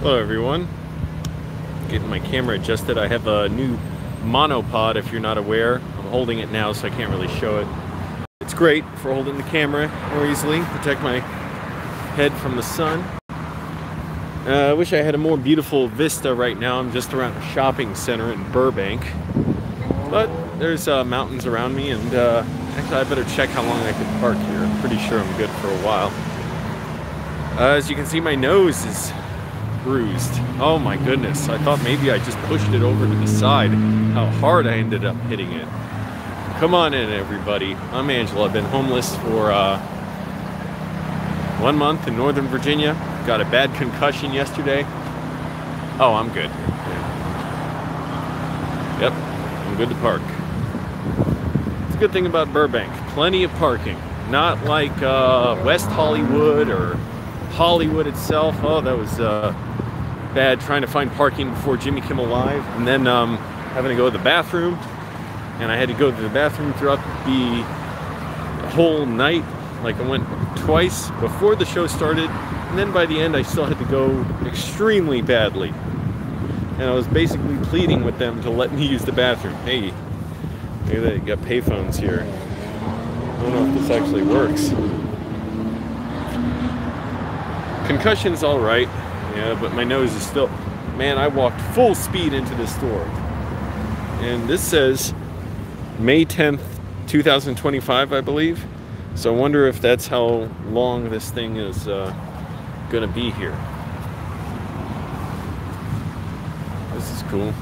Hello everyone. Getting my camera adjusted. I have a new monopod, if you're not aware. I'm holding it now so I can't really show it. It's great for holding the camera more easily, protect my head from the sun. I wish I had a more beautiful vista right now. I'm just around a shopping center in Burbank. But there's mountains around me, and actually I better check how long I can park here. I'm pretty sure I'm good for a while. As you can see, my nose is bruised. Oh my goodness, I thought maybe I just pushed it over to the side. How hard I ended up hitting it. Come on in, everybody. I'm Angelo. I've been homeless for 1 month in Northern Virginia. Got a bad concussion yesterday. Oh, I'm good. Yep, I'm good to park. It's a good thing about Burbank. Plenty of parking. Not like West Hollywood or Hollywood itself. Oh, that was bad trying to find parking before Jimmy Kimmel Live, and then having to go to the bathroom, and I had to go to the bathroom throughout the whole night. Like, I went twice before the show started, and then by the end I still had to go extremely badly, and I was basically pleading with them to let me use the bathroom. Hey, look at that, you got payphones here. I don't know if this actually works. Concussion's all right, yeah, but my nose is still... Man, I walked full speed into this store. And this says May 10th, 2025, I believe. So I wonder if that's how long this thing is gonna be here. This is cool.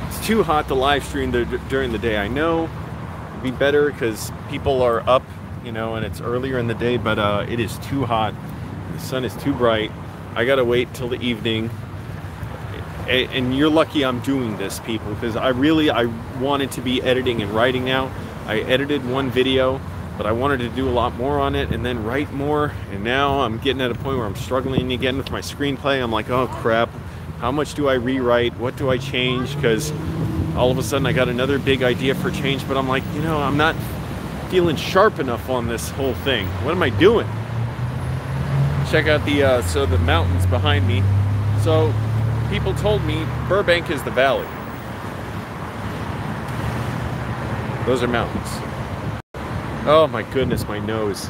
It's too hot to live stream during the day. I know it'd be better because people are up, you know, and it's earlier in the day, but it is too hot. The sun is too bright. I gotta wait till the evening. And you're lucky I'm doing this, people, because I wanted to be editing and writing now. I edited one video, but I wanted to do a lot more on it and then write more. And now I'm getting at a point where I'm struggling again with my screenplay. I'm like, oh crap, how much do I rewrite? What do I change? Because all of a sudden I got another big idea for change, but I'm like, you know, I'm not feeling sharp enough on this whole thing. What am I doing? Check out the mountains behind me. So people told me Burbank is the valley. Those are mountains. Oh my goodness, my nose.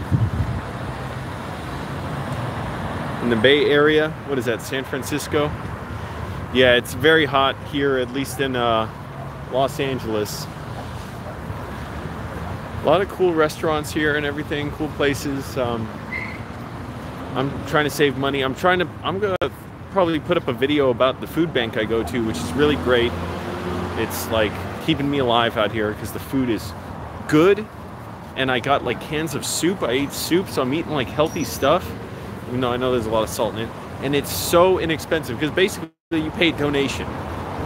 In the Bay Area, what is that, San Francisco? Yeah, it's very hot here, at least in Los Angeles. A lot of cool restaurants here and everything, cool places. I'm trying to save money. I'm gonna probably put up a video about the food bank I go to, which is really great. It's like keeping me alive out here because the food is good. And I got like cans of soup. I ate soup, so I'm eating like healthy stuff. Even though I know there's a lot of salt in it. And it's so inexpensive because basically you pay donation.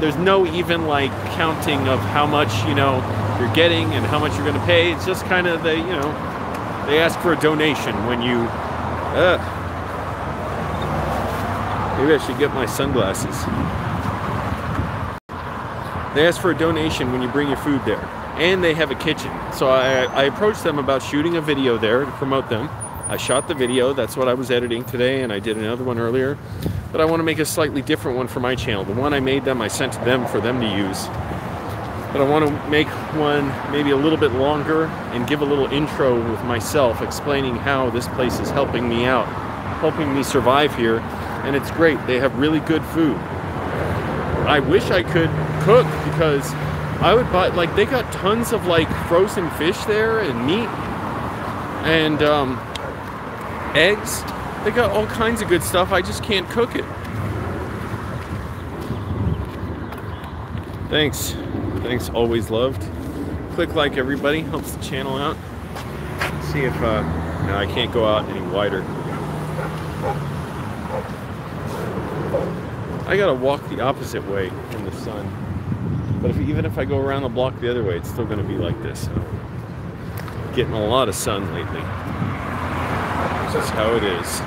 There's no even like counting of how much, you know, you're getting and how much you're gonna pay. It's just kind of, they ask for a donation when you, maybe I should get my sunglasses. They ask for a donation when you bring your food there. And they have a kitchen. So I approached them about shooting a video there to promote them. I shot the video, that's what I was editing today, and I did another one earlier. But I want to make a slightly different one for my channel. The one I made them, I sent to them for them to use. But I want to make one maybe a little bit longer and give a little intro with myself, explaining how this place is helping me out, helping me survive here. And it's great. They have really good food. I wish I could cook because I would buy, like, they got tons of like frozen fish there and meat and eggs. They got all kinds of good stuff. I just can't cook it. Thanks. Thanks, always loved. Click like, everybody, helps the channel out. See if no, I can't go out any wider. I gotta walk the opposite way in the sun. But even if I go around the block the other way, it's still gonna be like this. So, getting a lot of sun lately. This is how it is.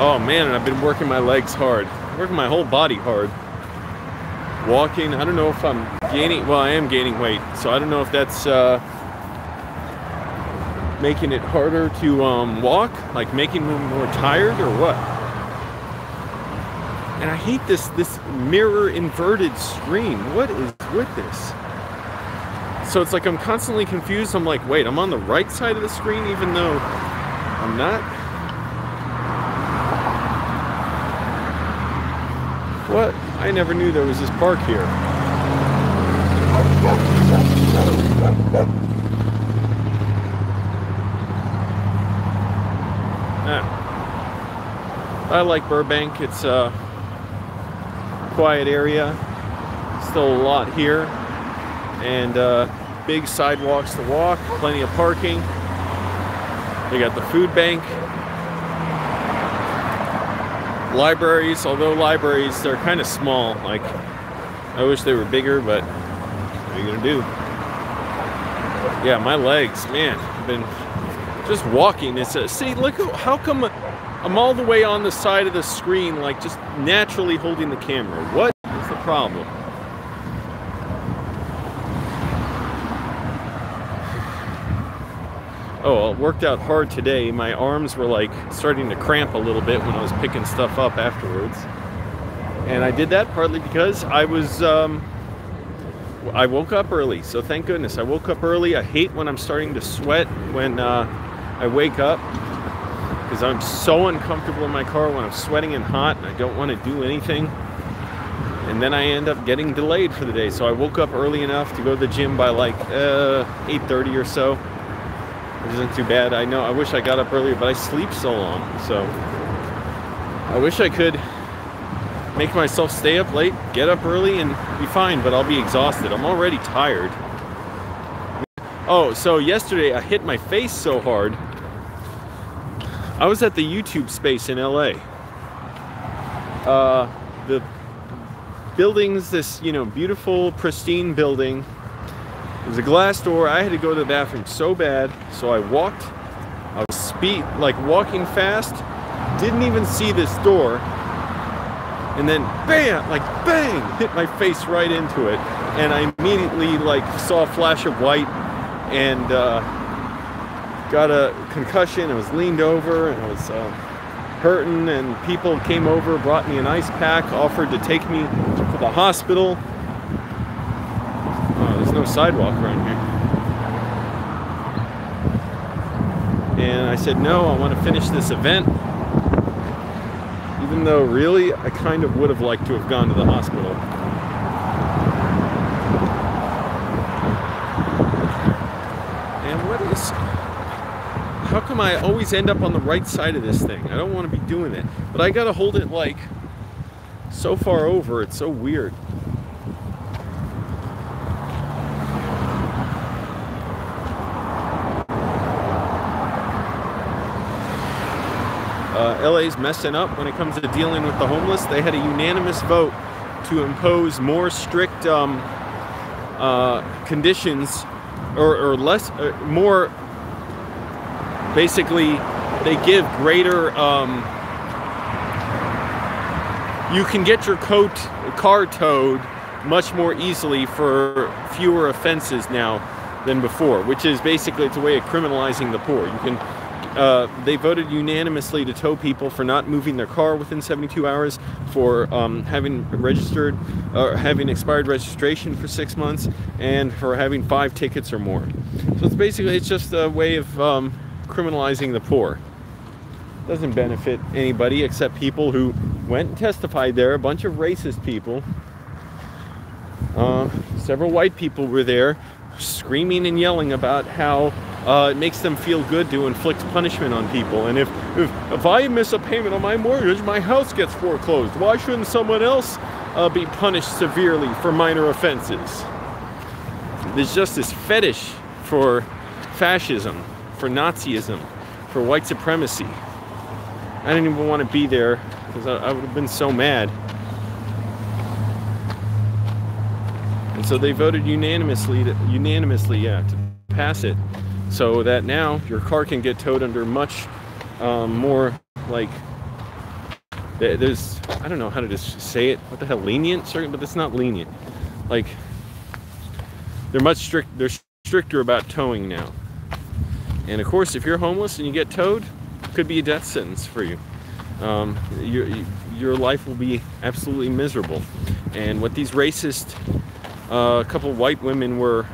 Oh man, and I've been working my legs hard. Working my whole body hard. Walking, I don't know if I'm gaining, well, I am gaining weight. So I don't know if that's making it harder to walk, like making me more tired or what. And I hate this mirror inverted screen. What is with this? So it's like I'm constantly confused. I'm like, wait, I'm on the right side of the screen even though I'm not? What? I never knew there was this park here. I like Burbank. It's a quiet area. Still a lot here. And big sidewalks to walk. Plenty of parking. They got the food bank. Libraries, although libraries, they're kind of small. Like, I wish they were bigger, but what are you gonna do? Yeah, my legs, man, I've been just walking. It's a, see, look, how come I'm all the way on the side of the screen, like just naturally holding the camera? What is the problem? Oh, I worked out hard today. My arms were like starting to cramp a little bit when I was picking stuff up afterwards. And I did that partly because I woke up early. So thank goodness I woke up early. I hate when I'm starting to sweat when I wake up, because I'm so uncomfortable in my car when I'm sweating and hot and I don't want to do anything. And then I end up getting delayed for the day. So I woke up early enough to go to the gym by like 8:30 or so. Which isn't too bad. I know, I wish I got up earlier, but I sleep so long. So I wish I could make myself stay up late, get up early, and be fine, but I'll be exhausted. I'm already tired. Oh, so yesterday I hit my face so hard. I was at the YouTube space in LA. The building's this, you know, beautiful, pristine building. There's a glass door. I had to go to the bathroom so bad, so I walked. I was walking fast, didn't even see this door, and then bam, like bang, hit my face right into it, and I immediately like saw a flash of white and got a concussion. I was leaned over and I was hurting, and people came over, brought me an ice pack, offered to take me to the hospital. Oh, there's no sidewalk around here. And I said, no, I want to finish this event. Even though, really, I kind of would have liked to have gone to the hospital. And what is... How come I always end up on the right side of this thing? I don't want to be doing it. But I gotta hold it, like, so far over. It's so weird. LA's messing up when it comes to dealing with the homeless. They had a unanimous vote to impose more strict conditions, or less, more, basically, they give greater, you can get your car towed much more easily for fewer offenses now than before, which is basically, it's a way of criminalizing the poor. You can they voted unanimously to tow people for not moving their car within 72 hours, for having registered or having expired registration for 6 months, and for having 5 tickets or more. So it's basically, it's just a way of criminalizing the poor. Doesn't benefit anybody except people who went and testified there. A bunch of racist people. Several white people were there screaming and yelling about how it makes them feel good to inflict punishment on people. And if I miss a payment on my mortgage, my house gets foreclosed. Why shouldn't someone else be punished severely for minor offenses? There's just this fetish for fascism, for Nazism, for white supremacy. I didn't even want to be there because I would have been so mad. And so they voted unanimously to pass it, so that now your car can get towed under much more, like, there's, I don't know how to just say it, what the hell, lenient, but it's not lenient. Like, they're stricter about towing now. And of course, if you're homeless and you get towed, it could be a death sentence for you. your life will be absolutely miserable. And what these racist, a couple white women were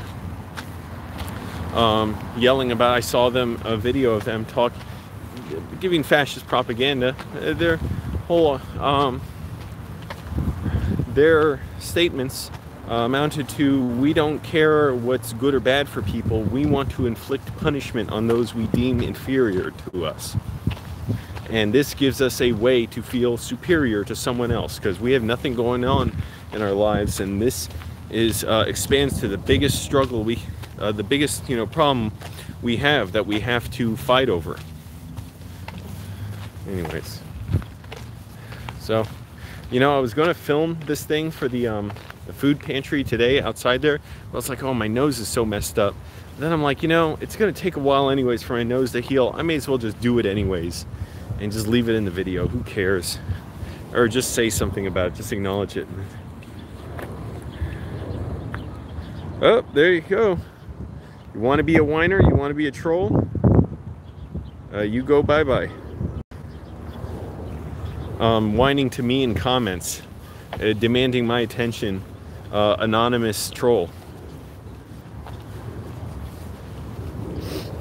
yelling about, I saw them, a video of them giving fascist propaganda. Their whole, their statements amounted to, we don't care what's good or bad for people, we want to inflict punishment on those we deem inferior to us. And this gives us a way to feel superior to someone else, because we have nothing going on in our lives, and this is expands to the biggest struggle the biggest problem we have, that we have to fight over. Anyways, so I was going to film this thing for the food pantry today outside there. I was like, oh, my nose is so messed up. Then I'm like, it's going to take a while anyways for my nose to heal. I may as well just do it anyways and just leave it in the video. Who cares? Or just say something about it. Just acknowledge it. Oh, there you go. You want to be a whiner? You want to be a troll? You go bye-bye. Whining to me in comments, demanding my attention, anonymous troll.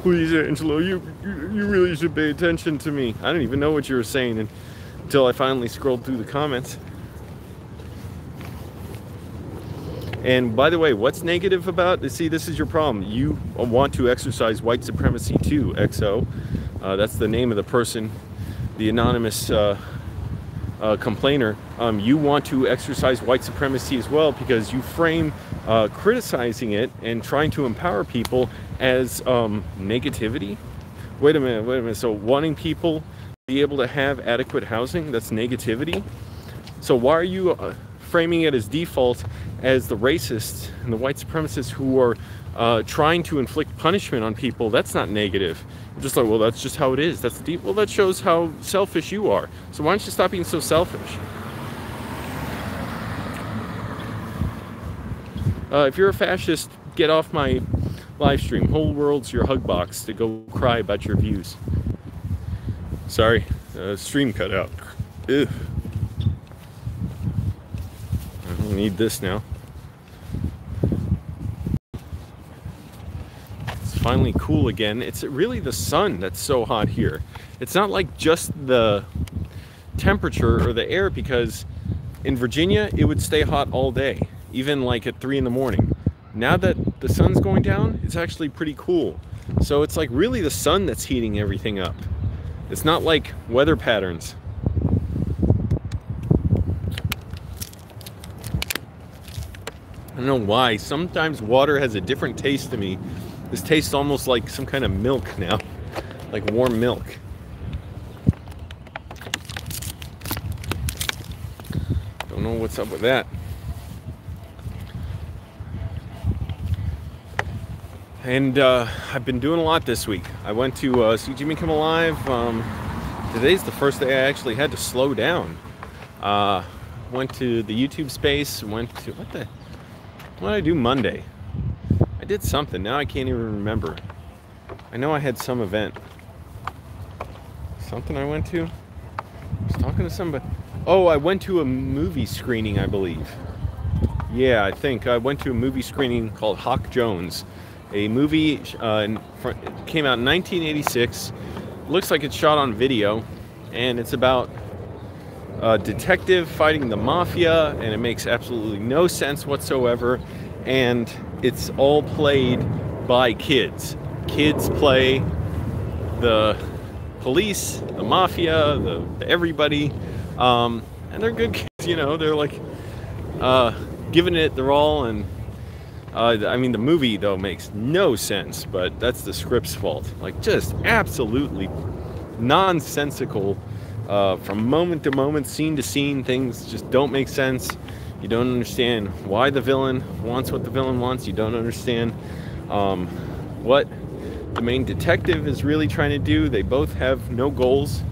Please, Angelo, you really should pay attention to me. I don't even know what you were saying until I finally scrolled through the comments. And by the way, what's negative about, see, this is your problem. You want to exercise white supremacy too, XO. That's the name of the person, the anonymous complainer. You want to exercise white supremacy as well, because you frame criticizing it and trying to empower people as negativity. Wait a minute. So wanting people to be able to have adequate housing, that's negativity? So why are you framing it as default as the racists and the white supremacists who are trying to inflict punishment on people? That's not negative. You're just like, well, that's just how it is. That's deep. Well, that shows how selfish you are. So why don't you stop being so selfish? If you're a fascist, get off my live stream. Whole world's your hug box to go cry about your views. Sorry, stream cut out. Ugh. I don't need this now. It's finally cool again. It's really the sun that's so hot here. It's not like just the temperature or the air, because in Virginia it would stay hot all day, even like at 3 in the morning. Now that the sun's going down, it's actually pretty cool. So it's like really the sun that's heating everything up. It's not like weather patterns. I don't know why. Sometimes water has a different taste to me. This tastes almost like some kind of milk now, like warm milk. Don't know what's up with that. And I've been doing a lot this week. I went to see Jimmy Kimmel Live. Today's the first day I actually had to slow down. Went to the YouTube space. Went to, what did I do Monday? I did something. Now I can't even remember. I know I had some event. Something I went to? I was talking to somebody. Oh, I went to a movie screening, I believe. Yeah, I think I went to a movie screening called Hawk Jones. A movie came out in 1986. Looks like it's shot on video, and it's about a detective fighting the mafia, and it makes absolutely no sense whatsoever. And it's all played by kids. Kids play the police, the mafia, the everybody, and they're good kids. They're like giving it their all. And I mean, the movie though makes no sense, but that's the script's fault. Like, just absolutely nonsensical, from moment to moment, scene to scene. Things just don't make sense. You don't understand why the villain wants what the villain wants. You don't understand what the main detective is really trying to do. They both have no goals.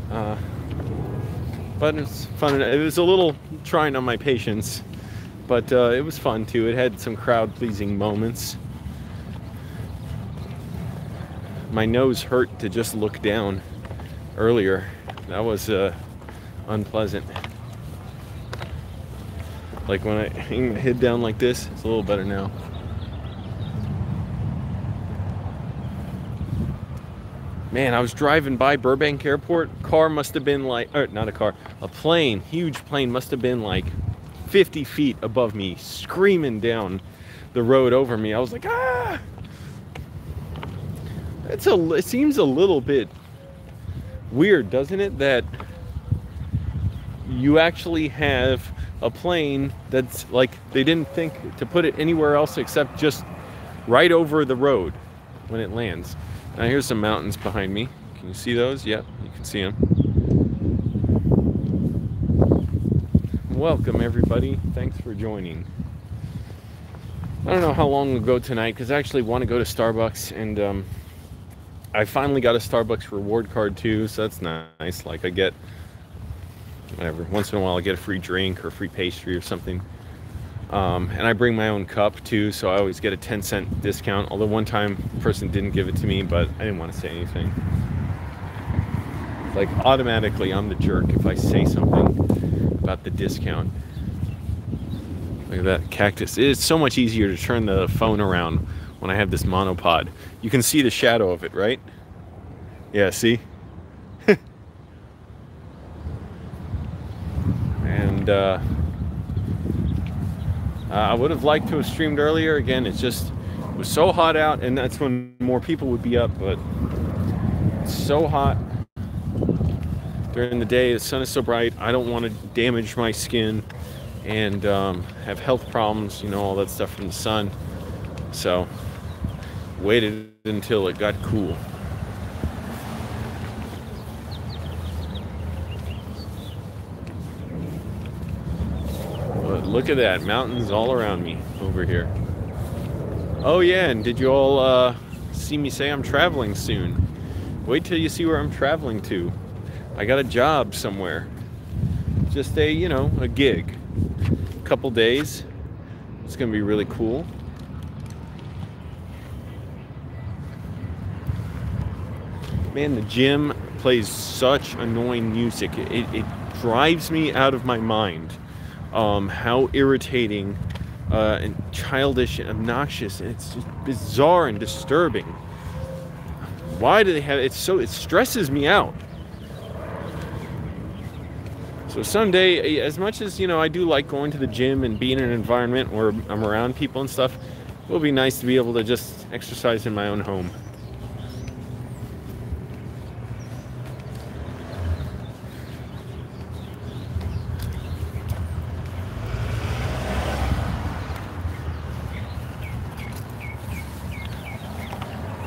But it's fun. It was a little trying on my patience. But it was fun too. It had some crowd-pleasing moments. My nose hurt to just look down earlier. that was unpleasant. Like when I hang my head down like this, it's a little better now. Man, I was driving by Burbank Airport. Car must have been like, or not a car, a plane, huge plane must have been like 50 feet above me, screaming down the road over me. I was like, ah! It seems a little bit weird, doesn't it, that you actually have a plane that's like, they didn't think to put it anywhere else except just right over the road when it lands. Now here's some mountains behind me. Can you see those? Yep, you can see them. Welcome everybody. Thanks for joining. I don't know how long we'll go tonight because I actually want to go to Starbucks, and I finally got a Starbucks reward card too, so that's nice. Like I get, whatever, once in a while I get a free drink or a free pastry or something. And I bring my own cup too, so I always get a 10-cent discount. Although one time a person didn't give it to me, but I didn't want to say anything. Like automatically I'm the jerk if I say something about the discount. Look at that cactus. It's so much easier to turn the phone around when I have this monopod. You can see the shadow of it, right? Yeah, see? And I would have liked to have streamed earlier. Again, it was so hot out, and that's when more people would be up, but it's so hot during the day. The sun is so bright. I don't want to damage my skin and have health problems, you know, all that stuff from the sun. So waited until it got cool. But look at that, mountains all around me over here. Oh yeah, and did you all see me say I'm traveling soon? Wait till you see where I'm traveling to. I got a job somewhere. Just a, you know, a gig. A couple days. It's gonna be really cool. Man, the gym plays such annoying music. It drives me out of my mind. How irritating and childish and obnoxious, and it's just bizarre and disturbing. Why do they have it? It stresses me out. So someday, as much as, you know, I do like going to the gym and being in an environment where I'm around people and stuff, it will be nice to be able to just exercise in my own home.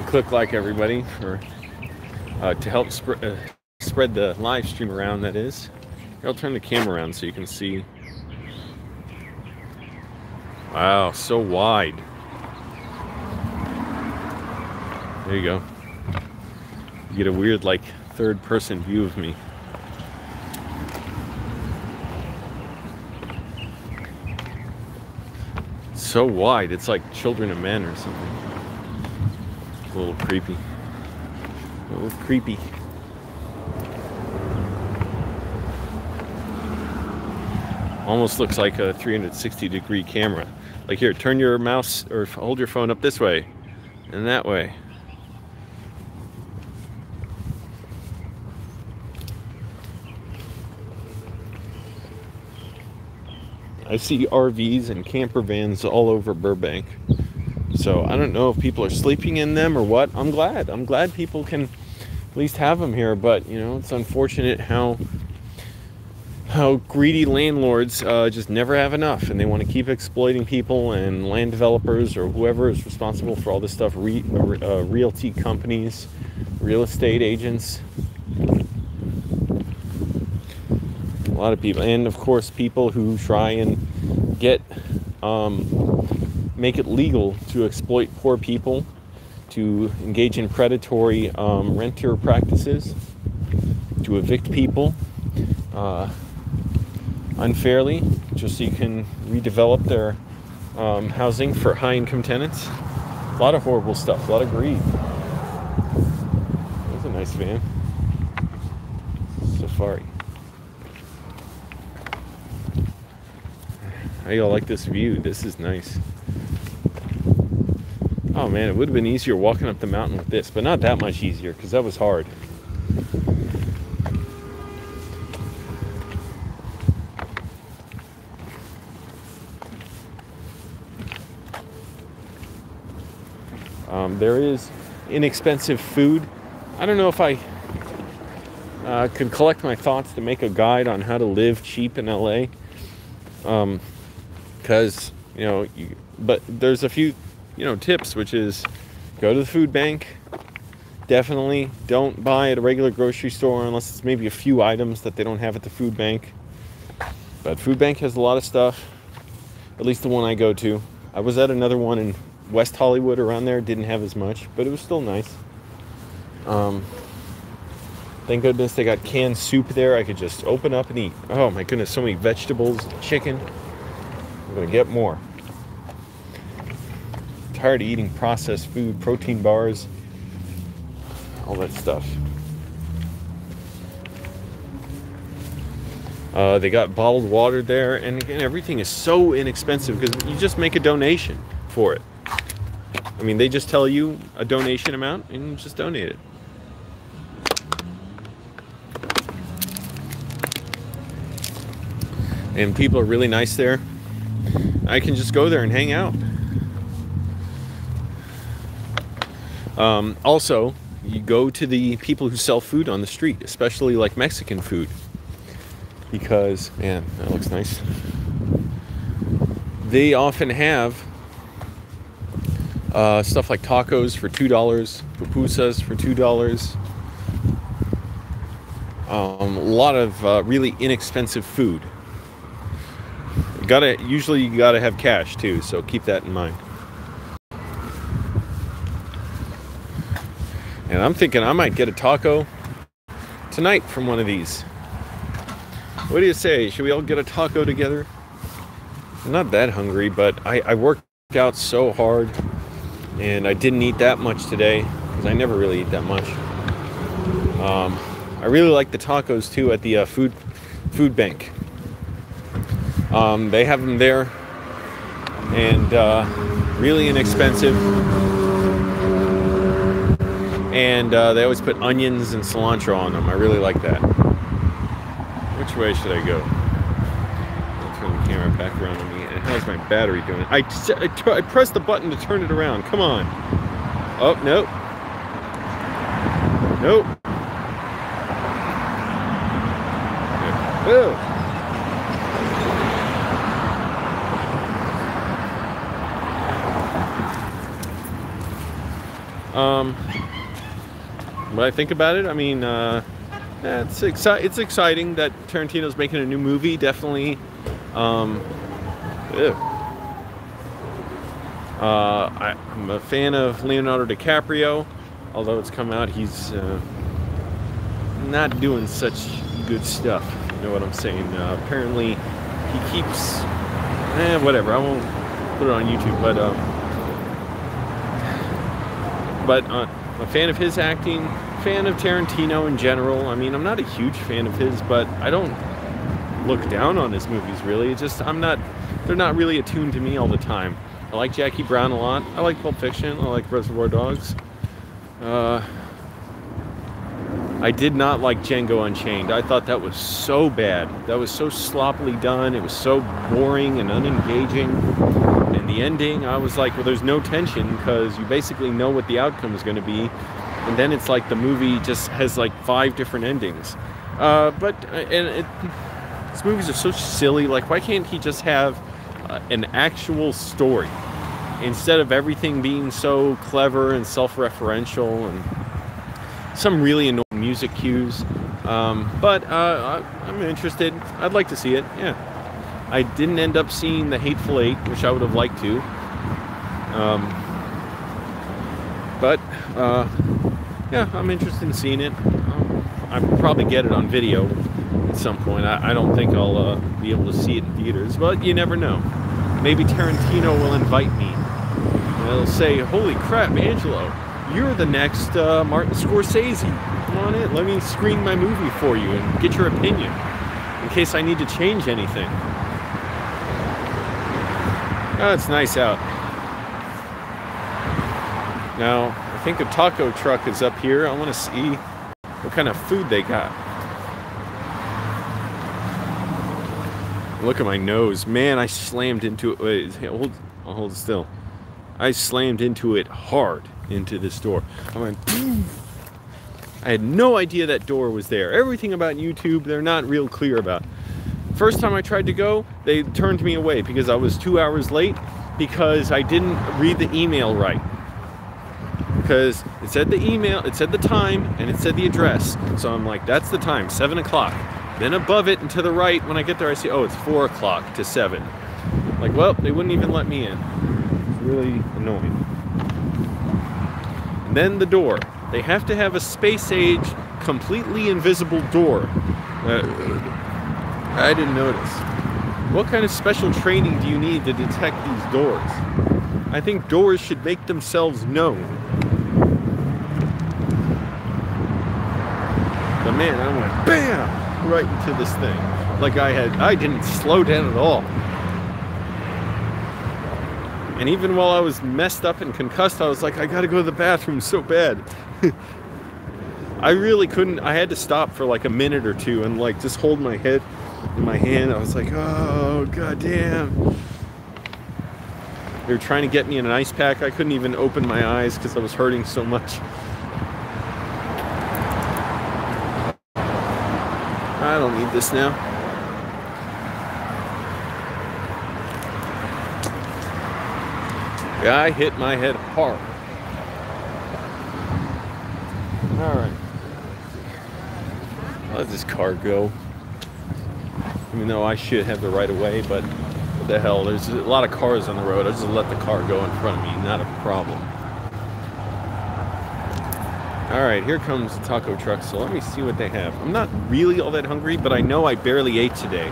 Click like everybody for to help spread the live stream around, that is. Here, I'll turn the camera around so you can see. Wow, so wide. There you go. You get a weird, like, third-person view of me. So wide, it's like Children of Men or something. It's a little creepy. A little creepy. Almost looks like a 360-degree camera. Like, here, turn your mouse or hold your phone up this way and that way. I see RVs and camper vans all over Burbank. So I don't know if people are sleeping in them or what. I'm glad people can at least have them here, but you know, it's unfortunate how greedy landlords just never have enough, and they want to keep exploiting people, and land developers or whoever is responsible for all this stuff, realty companies, real estate agents, a lot of people, and of course people who try and get make it legal to exploit poor people, to engage in predatory renter practices, to evict people unfairly, just so you can redevelop their housing for high-income tenants. A lot of horrible stuff, a lot of greed. That's a nice van. It's a Safari. How y'all like this view? This is nice. Oh man, it would have been easier walking up the mountain with this, but not that much easier because that was hard. There is inexpensive food. I don't know if I could collect my thoughts to make a guide on how to live cheap in LA. Because, but there's a few, tips, which is go to the food bank. Definitely don't buy at a regular grocery store unless it's maybe a few items that they don't have at the food bank. But food bank has a lot of stuff, at least the one I go to. I was at another one in West Hollywood around there, didn't have as much, but it was still nice. Thank goodness they got canned soup there. I could just open up and eat. Oh my goodness, so many vegetables, chicken. I'm gonna get more. Tired of eating processed food, protein bars, all that stuff. They got bottled water there, and again, everything is so inexpensive because you just make a donation for it. I mean, they just tell you a donation amount and you just donate it. And people are really nice there. I can just go there and hang out. Also, you go to the people who sell food on the street, especially like Mexican food. Because, man, that looks nice. They often have stuff like tacos for $2, pupusas for $2. A lot of really inexpensive food. Usually you gotta have cash too, so keep that in mind. And I'm thinking I might get a taco tonight from one of these. What do you say? Should we all get a taco together? I'm not that hungry, but I worked out so hard and I didn't eat that much today because I never really eat that much. I really like the tacos too at the food bank. They have them there and really inexpensive. And they always put onions and cilantro on them. I really like that. Which way should I go? I'll turn the camera back around on me. And how's my battery doing? I pressed the button to turn it around. Come on. Oh, nope. Nope. Oh. When I think about it, I mean, it's exciting that Tarantino's making a new movie. Definitely. I'm a fan of Leonardo DiCaprio, although it's come out he's not doing such good stuff. You know what I'm saying? Apparently, he keeps. Whatever. I won't put it on YouTube, but I'm a fan of his acting. Fan of Tarantino in general. I mean, I'm not a huge fan of his, but I don't look down on his movies really. It's just they're not really attuned to me all the time. I like Jackie Brown a lot. I like Pulp Fiction. I like Reservoir Dogs. I did not like Django Unchained. I thought that was so bad. That was so sloppily done. It was so boring and unengaging. And the ending, I was like, well, there's no tension because you basically know what the outcome is going to be. And then it's like the movie just has like 5 different endings. These movies are so silly. Like, why can't he just have an actual story instead of everything being so clever and self-referential and some really annoying music cues? But I'm interested. I'd like to see it. Yeah. I didn't end up seeing The Hateful Eight, which I would have liked to. Yeah, I'm interested in seeing it. I'll probably get it on video at some point. I don't think I'll be able to see it in theaters, but you never know. Maybe Tarantino will invite me. And they'll say, holy crap, Angelo, you're the next Martin Scorsese. Come on in. Let me screen my movie for you and get your opinion in case I need to change anything. Oh, it's nice out. Now, I think a taco truck is up here. I want to see what kind of food they got. Look at my nose. Man, I slammed into it. Wait, I'll hold still. I slammed into it hard, into this door. I went, boom. I had no idea that door was there. Everything about YouTube, they're not real clear about. First time I tried to go, they turned me away because I was 2 hours late because I didn't read the email right. Because it said the email, it said the time, and it said the address. So I'm like, that's the time, 7 o'clock. Then above it and to the right, when I get there, I see, oh, it's 4 o'clock to 7. Like, well, they wouldn't even let me in. It's really annoying. And then the door. They have to have a space-age, completely invisible door. I didn't notice. What kind of special training do you need to detect these doors? I think doors should make themselves known. But man, I went BAM! Right into this thing. Like I didn't slow down at all. And even while I was messed up and concussed, I was like, I gotta go to the bathroom so bad. I really couldn't, I had to stop for like a minute or two and like just hold my head in my hand. I was like, oh, goddamn. They were trying to get me in an ice pack. I couldn't even open my eyes because I was hurting so much. I don't need this now. I hit my head hard. Alright. I'll let this car go. Even though I should have the right of way, but what the hell, there's a lot of cars on the road. I'll just let the car go in front of me, not a problem. Alright, here comes the taco truck, so let me see what they have. I'm not really all that hungry, but I know I barely ate today.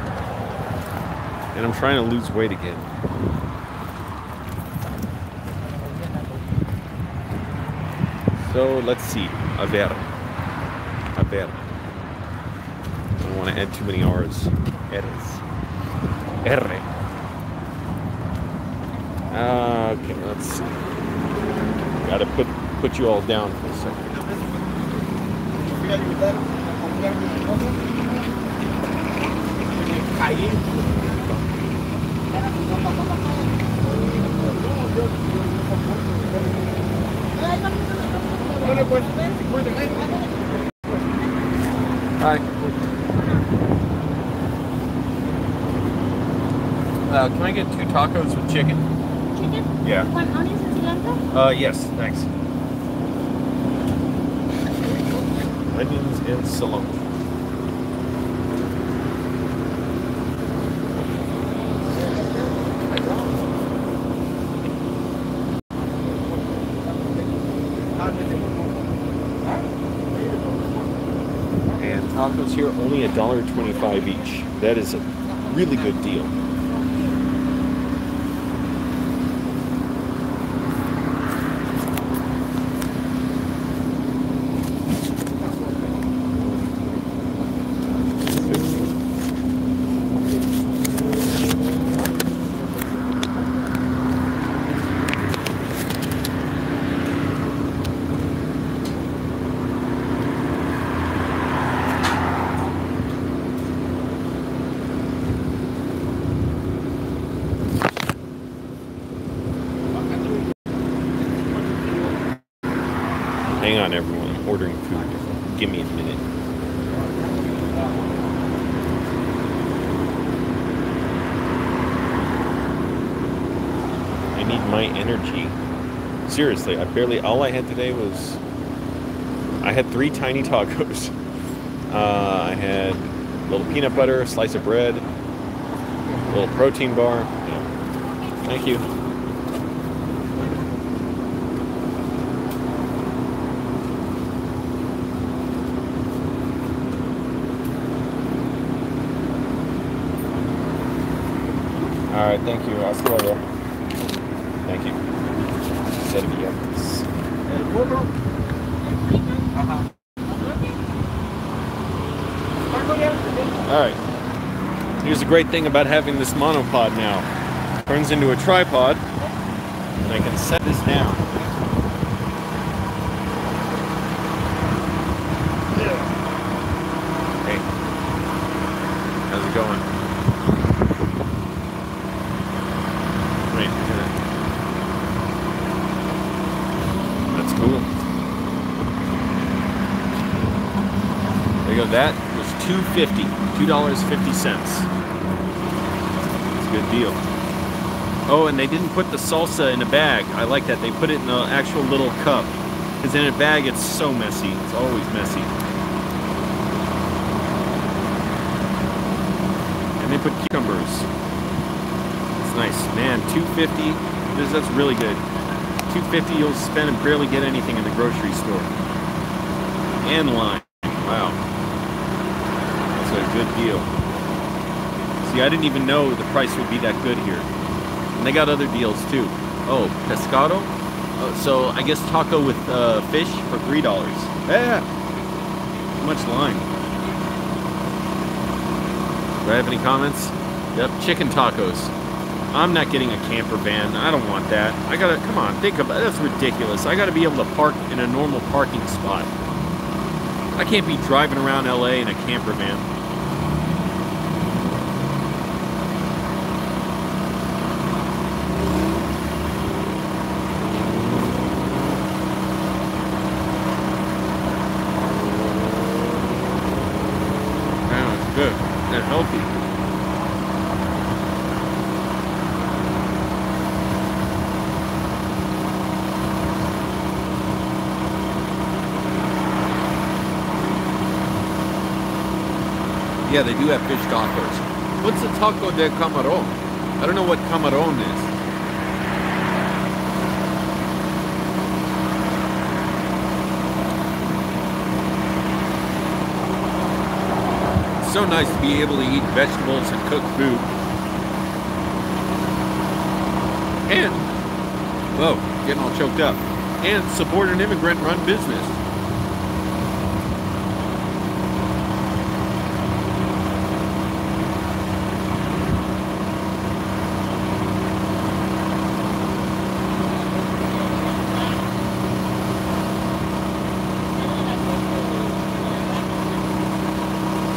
And I'm trying to lose weight again. So, let's see. A ver. I don't want to add too many R's. R's. R. Okay, let's see. Gotta put you all down for a second. Hi. Can I get 2 tacos with chicken? Chicken? Yeah. One onions and cilantro? Yes, thanks. Onions and cilantro. And tacos here only $1.25 each. That is a really good deal. Hang on, everyone. I'm ordering food. Give me a minute. I need my energy. Seriously, all I had today was, I had 3 tiny tacos. I had a little peanut butter, a slice of bread, a little protein bar. Yeah. Thank you. Alright, thank you. Hasta luego. Thank you. Servietas. Alright. Here's the great thing about having this monopod now. It turns into a tripod, and I can set this down. Hey. How's it going? Wait, that's cool. There you go. That was $2.50. $2.50. It's a good deal. Oh, and they didn't put the salsa in a bag. I like that. They put it in an actual little cup. Because in a bag, it's so messy. It's always messy. And they put cucumbers. It's nice. Man, $2.50. That's really good. $2.50 you'll spend and barely get anything in the grocery store. And lime. Wow. That's a good deal. See, I didn't even know the price would be that good here. And they got other deals too. Oh, pescado? So I guess taco with fish for $3. Yeah. Too much lime. Do I have any comments? Yep, chicken tacos. I'm not getting a camper van. I don't want that. I gotta, come on, think about it. That's ridiculous. I gotta be able to park in a normal parking spot. I can't be driving around LA in a camper van. Good and healthy. Yeah, they do have fish tacos. What's a taco de camarón? I don't know what camarón is. So nice to be able to eat vegetables and cook food. And, whoa, getting all choked up. And support an immigrant-run business.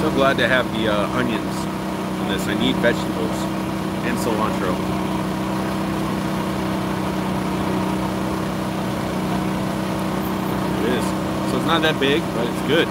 So glad to have the onions in this. I need vegetables and cilantro. It is. So it's not that big, but it's good.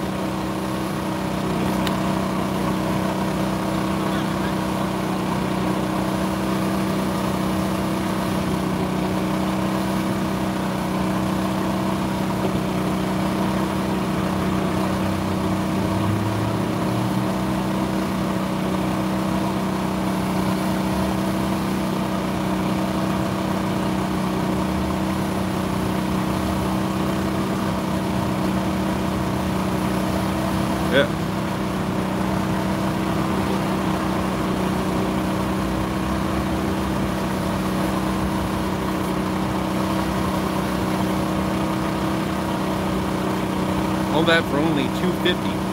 Yeah. All that for only $2.50.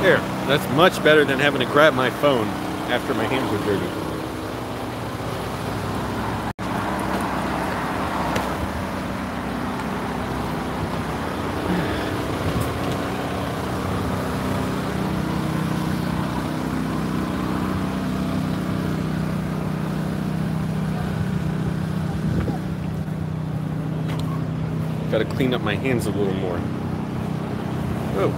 There, that's much better than having to grab my phone after my hands are dirty. Gotta clean up my hands a little more. Oh.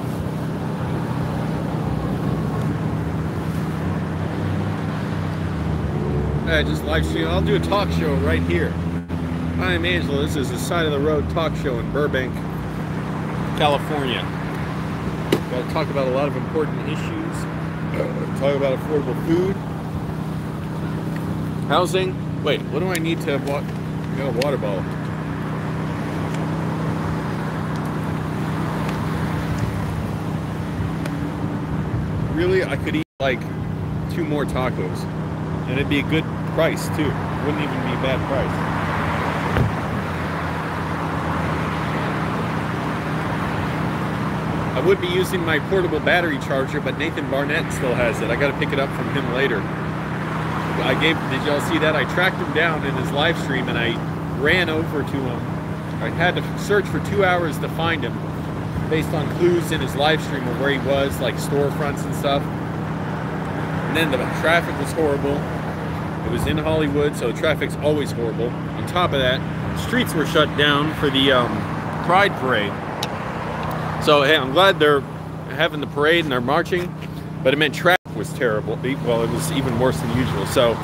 I just live stream. I'll do a talk show right here. I'm Angela. This is the Side of the Road talk show in Burbank, California. Got to talk about a lot of important issues. Talk about affordable food, housing. Wait, what do I need to have? I got a water bottle. really, I could eat like 2 more tacos, and it'd be a good price too. Wouldn't even be a bad price. I would be using my portable battery charger, but Nathan Barnett still has it. I got to pick it up from him later. Did y'all see that? I tracked him down in his live stream and I ran over to him. I had to search for 2 hours to find him based on clues in his live stream of where he was, like storefronts and stuff. And then the traffic was horrible. It was in Hollywood, so the traffic's always horrible. On top of that, streets were shut down for the Pride Parade. So, hey, I'm glad they're having the parade and they're marching, but it meant traffic was terrible. Well, it was even worse than usual. So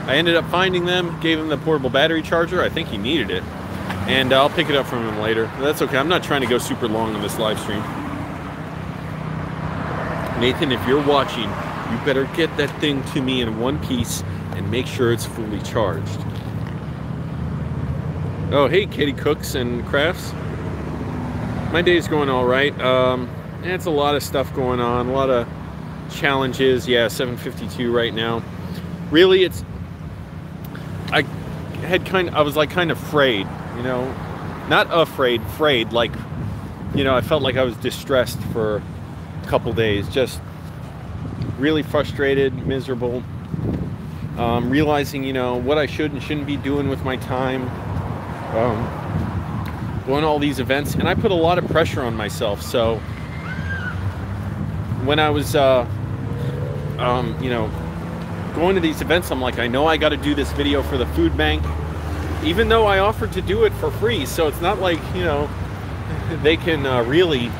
I ended up finding them, gave him the portable battery charger. I think he needed it. And I'll pick it up from him later. That's okay. I'm not trying to go super long on this live stream. Nathan, if you're watching, you better get that thing to me in one piece and make sure it's fully charged. Oh, hey, Katie Cooks and Crafts. My day's going all right. It's a lot of stuff going on, a lot of challenges. Yeah, 7:52 right now. Really, I was like kind of frayed, you know, not afraid, frayed, like, you know, I felt like I was distressed for a couple days, just really frustrated, miserable, realizing, you know, what I should and shouldn't be doing with my time, going to all these events, and I put a lot of pressure on myself. So when I was, you know, going to these events, I'm like, I know I got to do this video for the food bank, even though I offered to do it for free. So it's not like, you know, they can really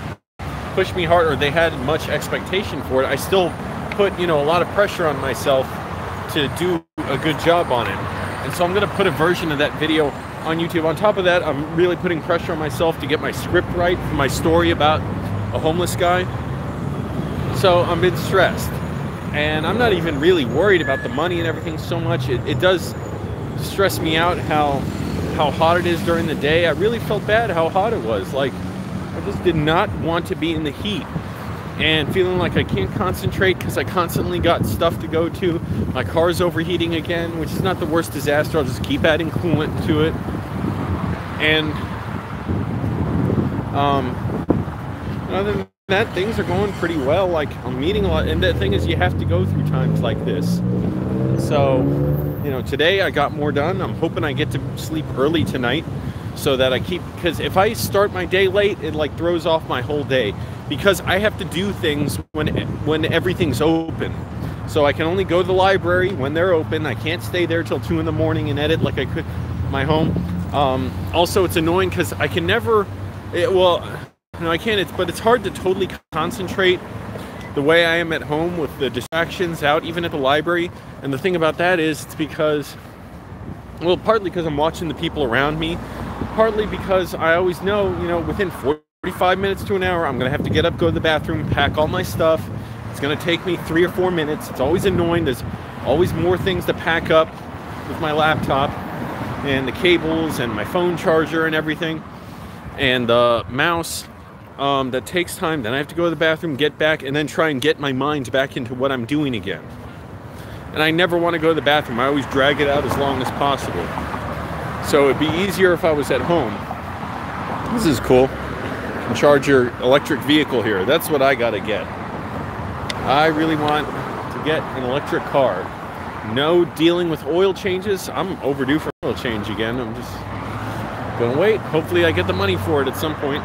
push me hard, or they had much expectation for it. I still put, you know, a lot of pressure on myself to do a good job on it. And so I'm going to put a version of that video on YouTube. On top of that, I'm really putting pressure on myself to get my script right for my story about a homeless guy. So I'm a bit stressed. And I'm not even really worried about the money and everything so much. It does stress me out how hot it is during the day. I really felt bad how hot it was. Like, I just did not want to be in the heat. And feeling like I can't concentrate because I constantly got stuff to go to. My car's overheating again, which is not the worst disaster. I'll just keep adding coolant to it. And other than that, things are going pretty well. Like, I'm meeting a lot, and the thing is, you have to go through times like this. So, you know, today I got more done. I'm hoping I get to sleep early tonight so that I keep, because if I start my day late, it like throws off my whole day, because I have to do things when everything's open. So I can only go to the library when they're open. I can't stay there till 2 in the morning and edit like I could my home. Also, it's annoying because I can never, no, I can't, but it's hard to totally concentrate the way I am at home with the distractions out, even at the library. And the thing about that is, it's because, well, partly because I'm watching the people around me, partly because I always know, you know, within 45 minutes to an hour, I'm going to have to get up, go to the bathroom, pack all my stuff. It's going to take me 3 or 4 minutes. It's always annoying. There's always more things to pack up with my laptop and the cables and my phone charger and everything. And the mouse, that takes time. Then I have to go to the bathroom, get back, and then try and get my mind back into what I'm doing again. And I never want to go to the bathroom. I always drag it out as long as possible. So it'd be easier if I was at home. This is cool. You can charge your electric vehicle here. That's what I gotta get. I really want to get an electric car. No dealing with oil changes. I'm overdue for oil change again. I'm just gonna wait. Hopefully I get the money for it at some point.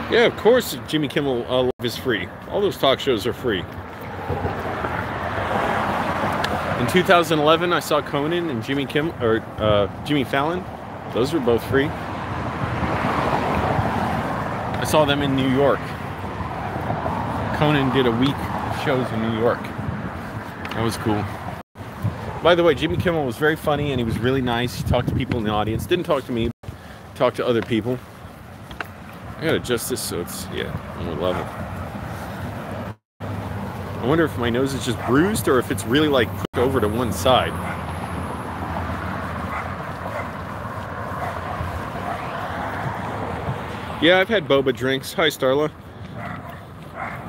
Yeah, of course Jimmy Kimmel Live is free. All those talk shows are free. In 2011, I saw Conan and Jimmy Fallon. Those were both free. I saw them in New York. Conan did a week of shows in New York. That was cool. By the way, Jimmy Kimmel was very funny and he was really nice. He talked to people in the audience. Didn't talk to me, but talked to other people. I gotta adjust this so it's, yeah, on a level. I wonder if my nose is just bruised or if it's really like pushed over to one side. Yeah, I've had boba drinks. Hi, Starla.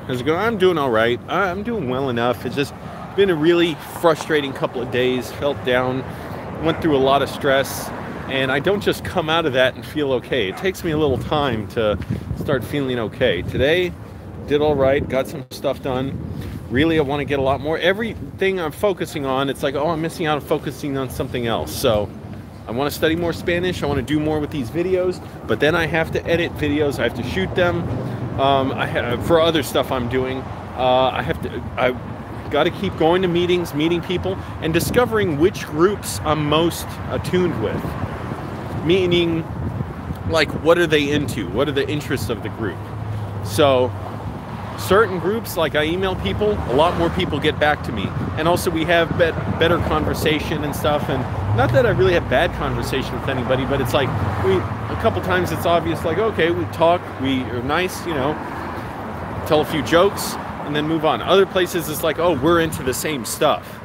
How's it going? I'm doing all right. I'm doing well enough. It's just been a really frustrating couple of days. Felt down, went through a lot of stress, and I don't just come out of that and feel okay. It takes me a little time to start feeling okay. Today, did all right, got some stuff done. Really, I want to get a lot more. Everything I'm focusing on, it's like, oh, I'm missing out on focusing on something else. So I want to study more Spanish. I want to do more with these videos, but then I have to edit videos. I have to shoot them. For other stuff I'm doing, I got to keep going to meetings, meeting people, and discovering which groups I'm most attuned with. Meaning, like, what are they into? What are the interests of the group? So certain groups, like I email people, a lot more people get back to me. And also we have better conversation and stuff. And not that I really have bad conversation with anybody, but it's like a couple times it's obvious, like, okay, we talk, we are nice, you know, tell a few jokes and then move on. Other places it's like, oh, we're into the same stuff.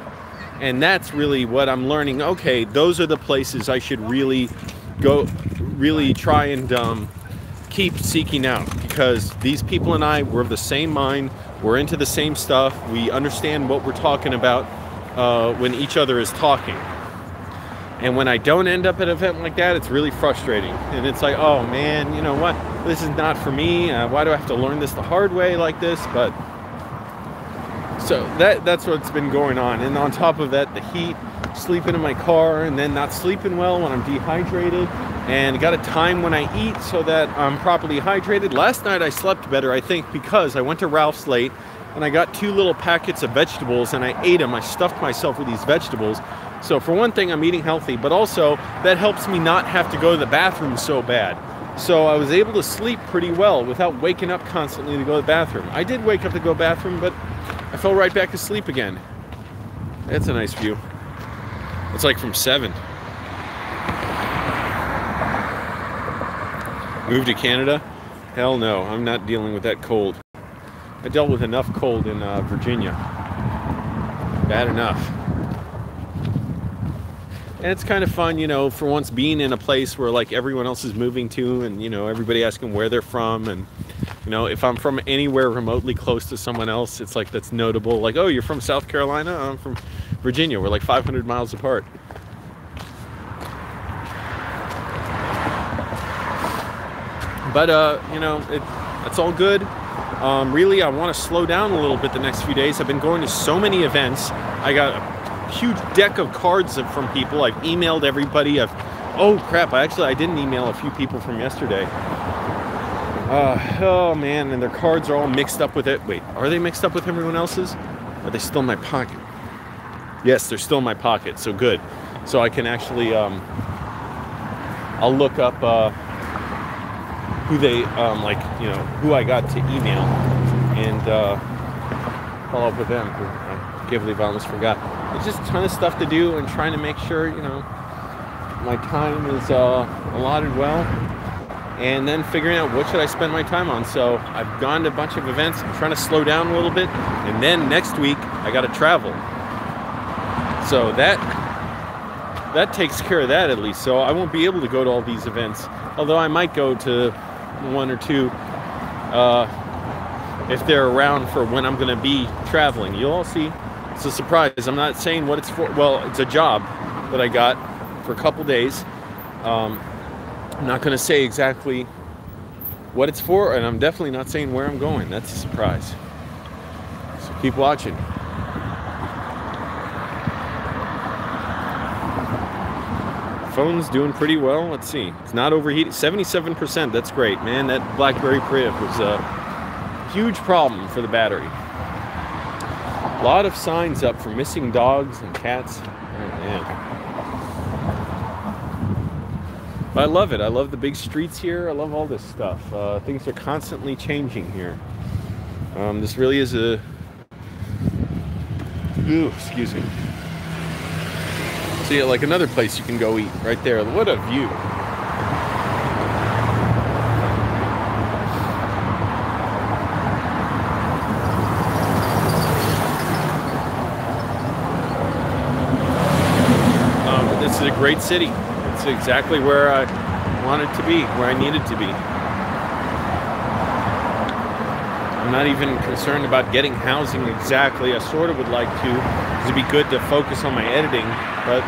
And that's really what I'm learning. Okay, those are the places I should really go, really try and keep seeking out, because these people and I, we're of the same mind, we're into the same stuff, we understand what we're talking about when each other is talking. And when I don't end up at an event like that, it's really frustrating. And it's like, oh man, you know what, this is not for me. Why do I have to learn this the hard way like this? But so that's what's been going on. And on top of that, the heat, sleeping in my car, and then not sleeping well when I'm dehydrated, and got a time when I eat so that I'm properly hydrated. Last night I slept better, I think, because I went to Ralph's late and I got 2 little packets of vegetables and I ate them. I stuffed myself with these vegetables. So for one thing, I'm eating healthy, but also that helps me not have to go to the bathroom so bad. So I was able to sleep pretty well without waking up constantly to go to the bathroom. I did wake up to go to the bathroom, but I fell right back asleep again. That's a nice view. It's like from 7. Move to Canada? Hell no, I'm not dealing with that cold. I dealt with enough cold in Virginia. Bad enough. And it's kind of fun, you know, for once being in a place where like everyone else is moving to, and you know, everybody asking where they're from, and you know, if I'm from anywhere remotely close to someone else, it's like that's notable. Like, oh, you're from South Carolina? I'm from Virginia. We're like 500 miles apart. But you know, that's all good. Really, I want to slow down a little bit the next few days. I've been going to so many events. I got a huge deck of cards from people. I've emailed everybody. Oh crap! I didn't email a few people from yesterday. Oh man, and their cards are all mixed up with it. Wait, are they mixed up with everyone else's? Are they still in my pocket? Yes, they're still in my pocket. So good. So I can actually, I'll look up who they like, you know, who I got to email, and follow up with them. I can't believe I almost forgot. There's just a ton of stuff to do, and trying to make sure, you know, my time is allotted well, and then figuring out what should I spend my time on. So I've gone to a bunch of events. I'm trying to slow down a little bit, and then next week I got to travel. So that takes care of that, at least. So I won't be able to go to all these events, although I might go to 1 or 2 if they're around for when I'm going to be traveling. You'll all see. It's a surprise. I'm not saying what it's for. Well, it's a job that I got for a couple days. I'm not going to say exactly what it's for, and I'm definitely not saying where I'm going. That's a surprise. So keep watching. Phone's doing pretty well. Let's see. It's not overheated. 77%. That's great, man. That BlackBerry Priv was a huge problem for the battery. A lot of signs up for missing dogs and cats. Oh, man. But I love it. I love the big streets here. I love all this stuff. Things are constantly changing here. This really is a... Ooh, excuse me. See, like another place you can go eat right there. What a view. This is a great city. It's exactly where I wanted to be, where I needed to be. I'm not even concerned about getting housing exactly. I sort of would like to, because it'd be good to focus on my editing, but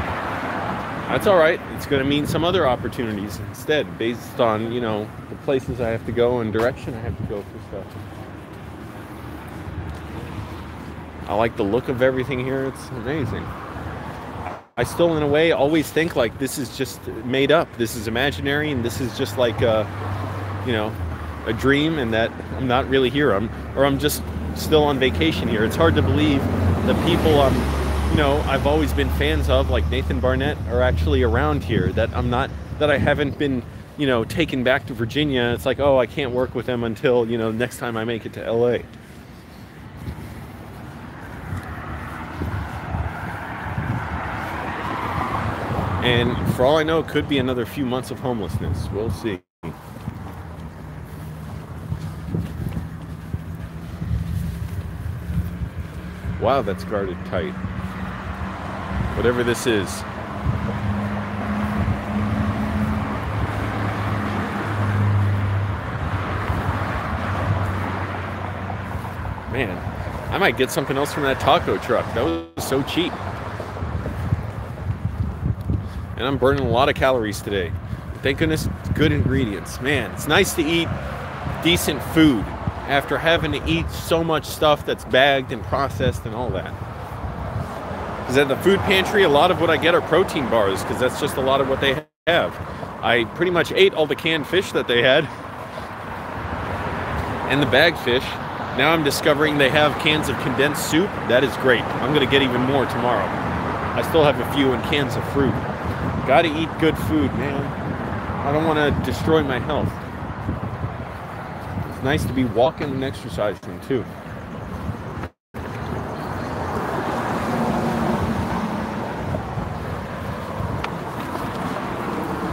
that's all right. It's going to mean some other opportunities instead, based on, you know, the places I have to go and direction I have to go for stuff. I like the look of everything here. It's amazing. I still, in a way, always think like this is just made up. This is imaginary, and this is just like you know, a dream, and that I'm not really here. I'm just still on vacation here. It's hard to believe the people you know, I've always been fans of, like Nathan Barnett, are actually around here. That I haven't been, you know, taken back to Virginia. It's like, oh, I can't work with them until, you know, next time I make it to LA. And for all I know, it could be another few months of homelessness. We'll see. Wow, that's guarded tight. Whatever this is. Man, I might get something else from that taco truck. That was so cheap. And I'm burning a lot of calories today. Thank goodness, good ingredients. Man, it's nice to eat decent food after having to eat so much stuff that's bagged and processed and all that. Because at the food pantry, a lot of what I get are protein bars, because that's just a lot of what they have. I pretty much ate all the canned fish that they had and the bagged fish. Now I'm discovering they have cans of condensed soup. That is great. I'm going to get even more tomorrow. I still have a few in cans of fruit. Gotta eat good food, man. I don't want to destroy my health. It's nice to be walking and exercising too.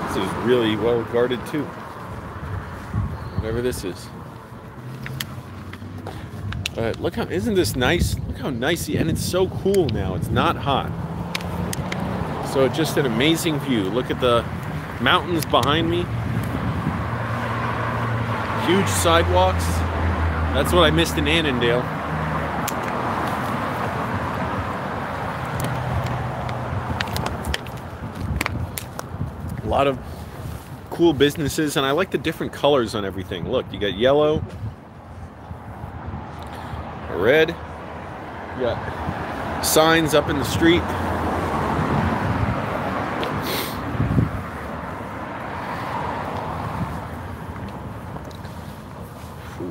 This is really well guarded too. Whatever this is. But look how, isn't this nice? Look how nice, and it's so cool now. It's not hot. So just an amazing view. Look at the mountains behind me. Huge sidewalks. That's what I missed in Annandale. A lot of cool businesses, and I like the different colors on everything. Look, you got yellow, red, you got signs up in the street.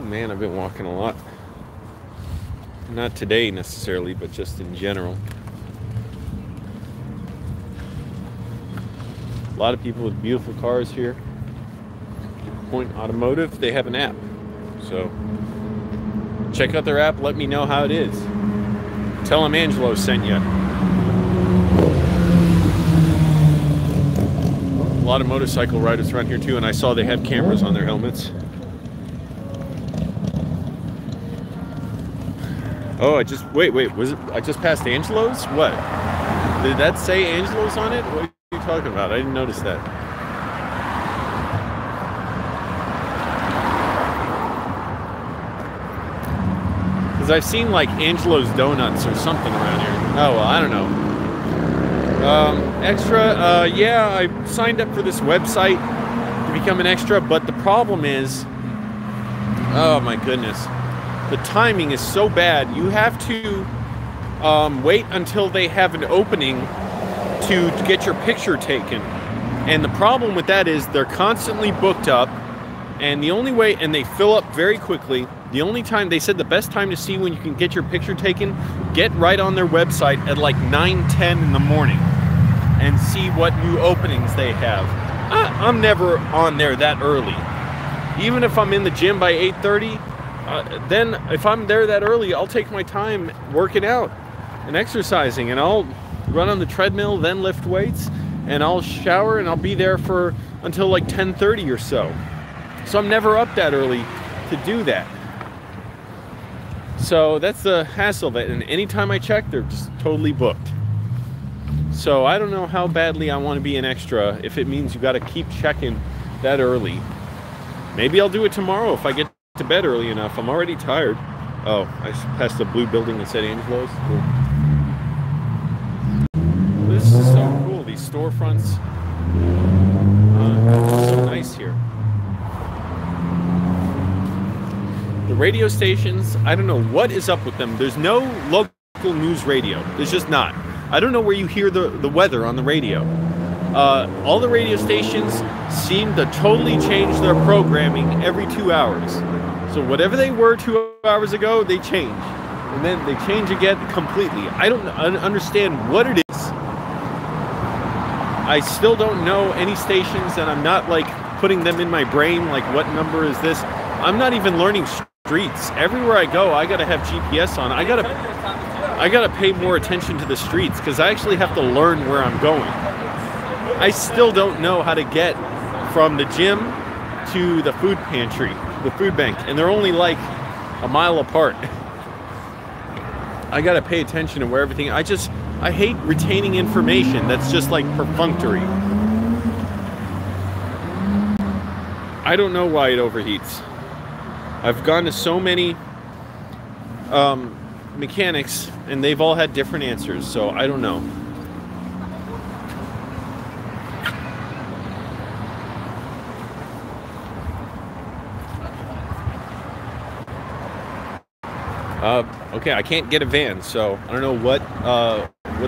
Man, I've been walking a lot. Not today necessarily, but just in general. A lot of people with beautiful cars here. Point Automotive, they have an app. So check out their app, let me know how it is. Tell them Angelo sent you. A lot of motorcycle riders around here too, and I saw they have cameras on their helmets. Oh, wait, was it, I just passed Angelo's? What? Did that say Angelo's on it? What are you talking about? I didn't notice that. Because I've seen like Angelo's Donuts or something around here. Oh, well, I don't know. Extra, yeah, I signed up for this website to become an extra, but the problem is, oh my goodness. The timing is so bad. You have to wait until they have an opening to get your picture taken. And the problem with that is they're constantly booked up, and the only way, and they fill up very quickly. The only time, they said the best time to see when you can get your picture taken, get right on their website at like 9-10 in the morning and see what new openings they have. I'm never on there that early. Even if I'm in the gym by 8:30, then if I'm there that early, I'll take my time working out and exercising, and I'll run on the treadmill, then lift weights, and I'll shower, and I'll be there for until like 10:30 or so. So I'm never up that early to do that. So that's the hassle of it, and anytime I check, they're just totally booked. So I don't know how badly I want to be an extra if it means you got to keep checking that early. Maybe I'll do it tomorrow if I get to bed early enough. I'm already tired. Oh, I passed the blue building that said Angelo's. Cool. This is so cool. These storefronts. So nice here. The radio stations, I don't know what is up with them. There's no local news radio. There's just not. I don't know where you hear the weather on the radio. All the radio stations seem to totally change their programming every 2 hours. So whatever they were 2 hours ago, they change. And then they change again completely. I don't understand what it is. I still don't know any stations, and I'm not like putting them in my brain, like what number is this? I'm not even learning streets. Everywhere I go, I gotta have GPS on. I gotta pay more attention to the streets because I actually have to learn where I'm going. I still don't know how to get from the gym to the food pantry, the food bank, and they're only like a mile apart. I gotta pay attention to where everything. I hate retaining information that's just like perfunctory. I don't know why it overheats. I've gone to so many mechanics and they've all had different answers, so I don't know. Okay, I can't get a van, so I don't know what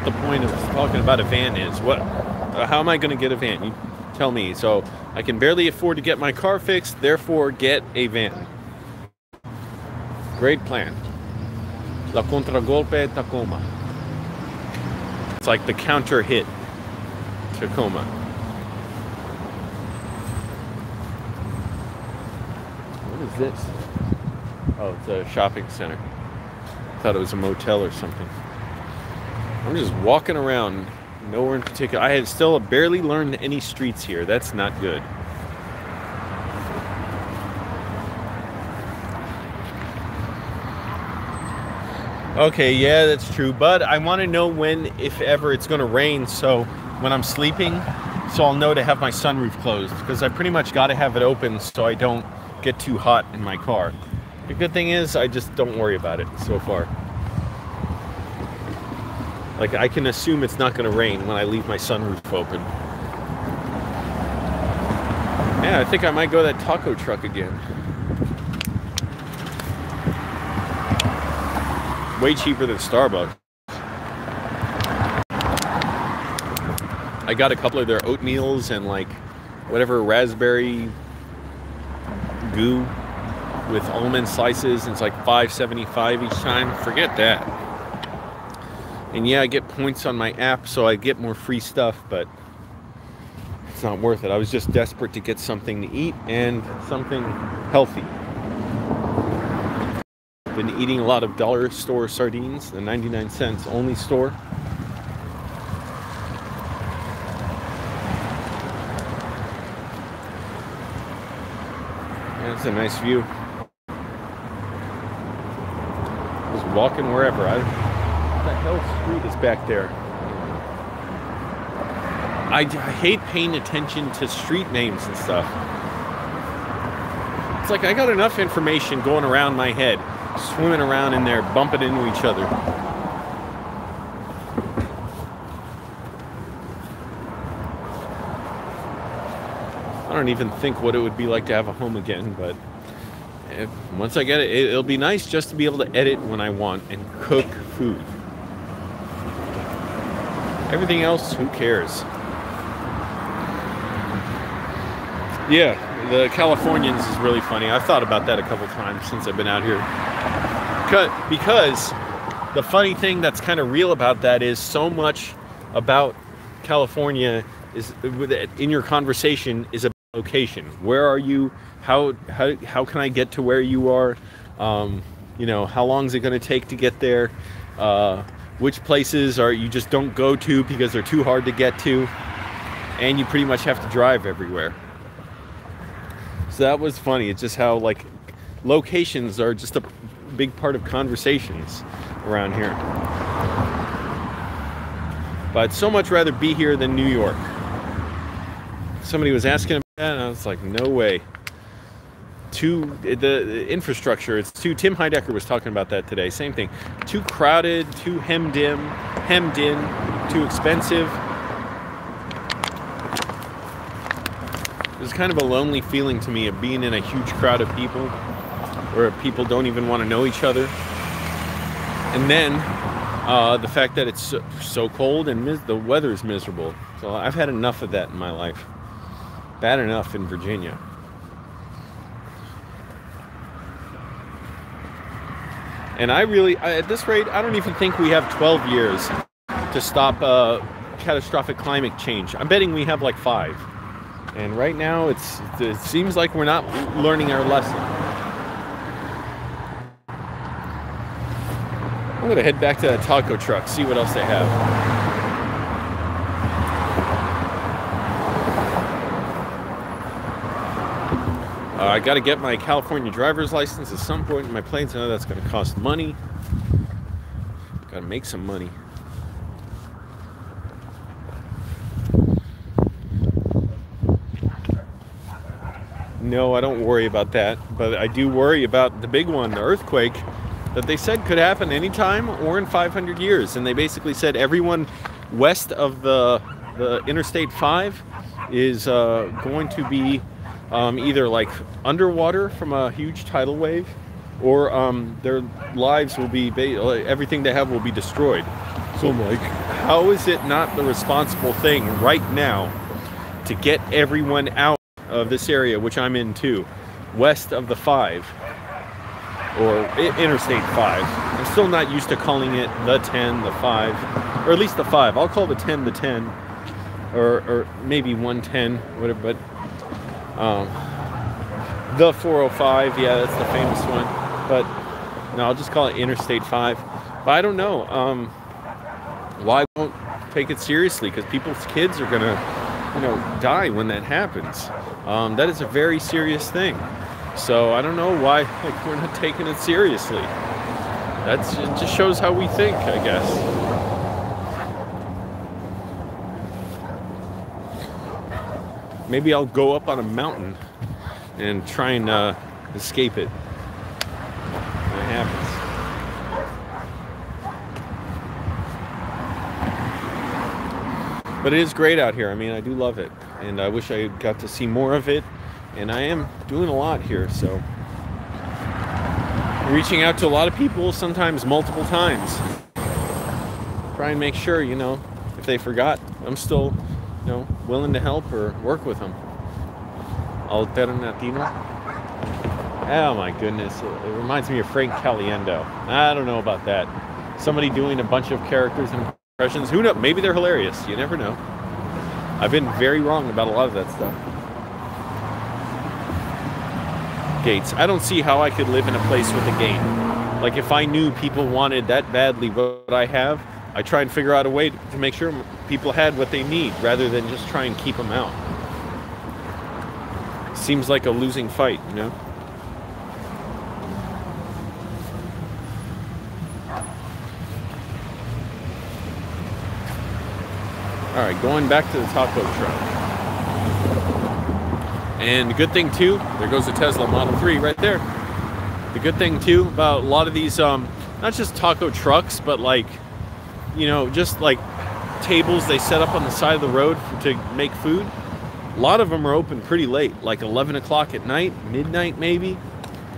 the point of talking about a van is. How am I going to get a van? You tell me. So I can barely afford to get my car fixed, therefore get a van. Great plan. La Contragolpe Tacoma. It's like the counter hit Tacoma. What is this? Oh, it's a shopping center. Thought it was a motel or something. I'm just walking around, nowhere in particular. I had still barely learned any streets here. That's not good. Okay, yeah, that's true. But I want to know when, if ever, it's going to rain. So when I'm sleeping, so I'll know to have my sunroof closed. Because I pretty much got to have it open so I don't get too hot in my car. The good thing is, I just don't worry about it so far. Like, I can assume it's not going to rain when I leave my sunroof open. Yeah, I think I might go to that taco truck again. Way cheaper than Starbucks. I got a couple of their oatmeals and like whatever raspberry goo with almond slices, and it's like $5.75 each time. Forget that. And yeah, I get points on my app, so I get more free stuff, but it's not worth it. I was just desperate to get something to eat and something healthy. Been eating a lot of dollar store sardines, the 99 cents only store. Yeah, it's a nice view. Just walking wherever. What the hell street is back there? I hate paying attention to street names and stuff. It's like I got enough information going around my head, swimming around in there, bumping into each other. I don't even think what it would be like to have a home again, but once I get it, it'll be nice just to be able to edit when I want and cook food. Everything else, who cares? Yeah, the Californians is really funny. I've thought about that a couple times since I've been out here. Because the funny thing that's kind of real about that is so much about California is in your conversation is about location. Where are you? How can I get to where you are? You know, how long is it going to take to get there? Which places are you just don't go to because they're too hard to get to, and you pretty much have to drive everywhere. So that was funny. It's just how like locations are just a big part of conversations around here. But I'd so much rather be here than New York. Somebody was asking about that and I was like, no way. the infrastructure, it's too, Tim Heidecker was talking about that today, same thing, too crowded, too hemmed in, too expensive. There's kind of a lonely feeling to me of being in a huge crowd of people where people don't even want to know each other. And then the fact that it's so cold and the weather's miserable. So I've had enough of that in my life. Bad enough in Virginia. And at this rate, I don't even think we have 12 years to stop catastrophic climate change. I'm betting we have like 5. And right now, it seems like we're not learning our lesson. I'm going to head back to that taco truck, see what else they have. I got to get my California driver's license at some point in my planes. I know that's going to cost money. Got to make some money. No, I don't worry about that, but I do worry about the big one, the earthquake, that they said could happen anytime or in 500 years. And they basically said everyone west of the Interstate 5 is going to be either like underwater from a huge tidal wave, or their lives will be, everything they have will be destroyed. So I'm like, how is it not the responsible thing right now to get everyone out of this area, which I'm in too, west of the 5, or Interstate 5. I'm still not used to calling it the 10, the 5, or at least the 5. I'll call the 10 the 10, or maybe 110, whatever, but the 405, yeah, that's the famous one, but no, I'll just call it Interstate 5. But I don't know, why won't take it seriously? Because people's kids are gonna, die when that happens. That is a very serious thing. So I don't know why we're not taking it seriously. It just shows how we think, I guess. Maybe I'll go up on a mountain and try and escape it when it happens. But it is great out here. I mean, I do love it. And I wish I got to see more of it. And I am doing a lot here, so. Reaching out to a lot of people, sometimes multiple times. Try and make sure, if they forgot, I'm still, willing to help or work with them. Alternativo. Oh my goodness, it reminds me of Frank Caliendo. I don't know about that. Somebody doing a bunch of characters and impressions. Who knows? Maybe they're hilarious. You never know. I've been very wrong about a lot of that stuff. Gates. I don't see how I could live in a place with a gate. Like if I knew people wanted that badly what I have, I try and figure out a way to make sure people had what they need rather than just try and keep them out. Seems like a losing fight, Alright, going back to the taco truck. And the good thing too, there goes the Tesla Model 3 right there. The good thing too about a lot of these, not just taco trucks, but like, just like tables they set up on the side of the road to make food. A lot of them are open pretty late, like 11 o'clock at night, midnight maybe.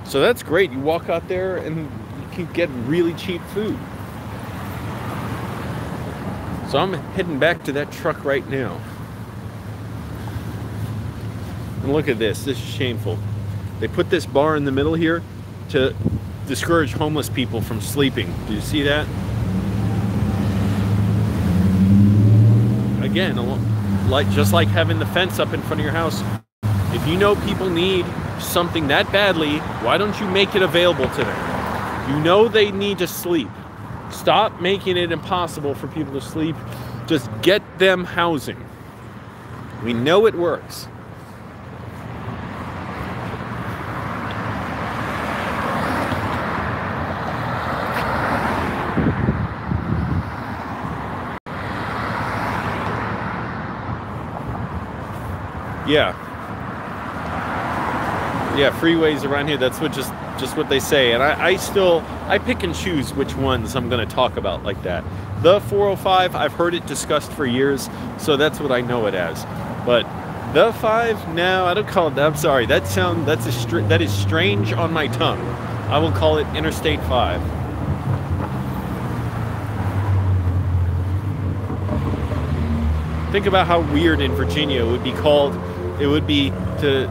So that's great. You walk out there and you can get really cheap food. So I'm heading back to that truck right now. And look at this. This is shameful. They put this bar in the middle here to discourage homeless people from sleeping. Do you see that? Again, just like having the fence up in front of your house. If you know people need something that badly, why don't you make it available to them? You know they need to sleep. Stop making it impossible for people to sleep. Just get them housing. We know it works. Yeah. Yeah, freeways around here, that's what just what they say. And I pick and choose which ones I'm going to talk about like that. The 405, I've heard it discussed for years, so that's what I know it as. But the 5, no, I don't call it that. I'm sorry. That is strange on my tongue. I will call it Interstate 5. Think about how weird in Virginia it would be called. It would be to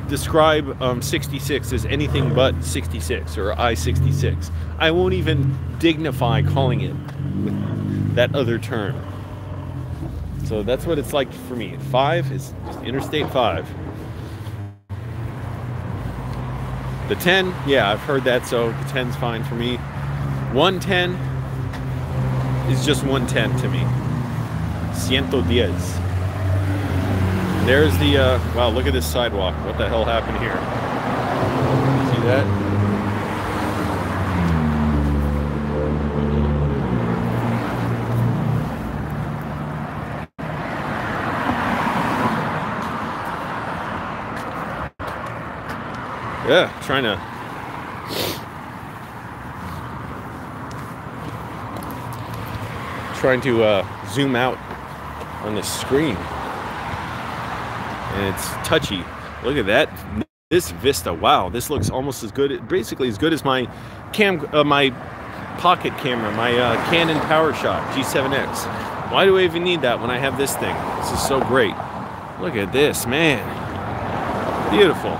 describe 66 as anything but 66 or I-66. I won't even dignify calling it with that other term. So that's what it's like for me. 5 is just Interstate 5. The 10, yeah, I've heard that, so the 10's fine for me. 110 is just 110 to me. 110. There's the, wow, look at this sidewalk. What the hell happened here? See that? Yeah, trying to zoom out on the screen, and it's touchy. Look at that, this vista. Wow, this looks almost as good, basically as good as my my pocket camera, my Canon PowerShot G7X. Why do I even need that when I have this thing? This is so great. Look at this, man. Beautiful.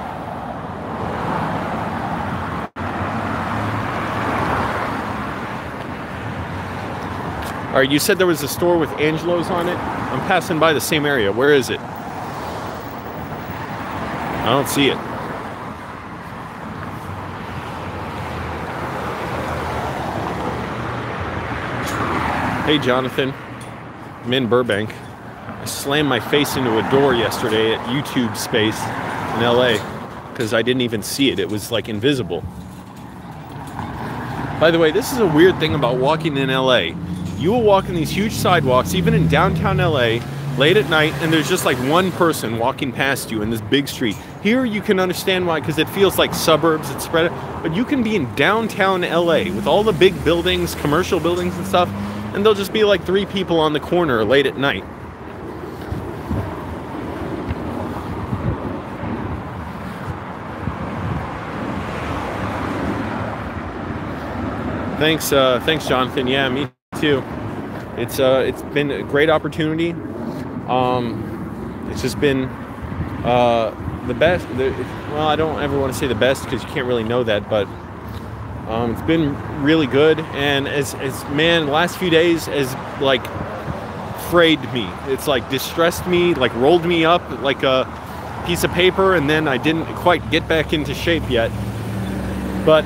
All right, you said there was a store with Angelo's on it. I'm passing by the same area. Where is it? I don't see it. Hey, Jonathan. I'm in Burbank. I slammed my face into a door yesterday at YouTube Space in LA because I didn't even see it. It was like invisible. By the way, this is a weird thing about walking in LA. You will walk in these huge sidewalks, even in downtown LA, late at night, and there's just like one person walking past you in this big street. Here you can understand why, because it feels like suburbs, it's spread out. But you can be in downtown LA with all the big buildings, commercial buildings and stuff, and there'll just be like 3 people on the corner late at night. Thanks, Jonathan. Yeah, me too. It's been a great opportunity. It's just been the best. Well, I don't ever want to say the best because you can't really know that, but it's been really good. And as man, the last few days has like frayed me. It's like distressed me, like rolled me up like a piece of paper, and then I didn't quite get back into shape yet. But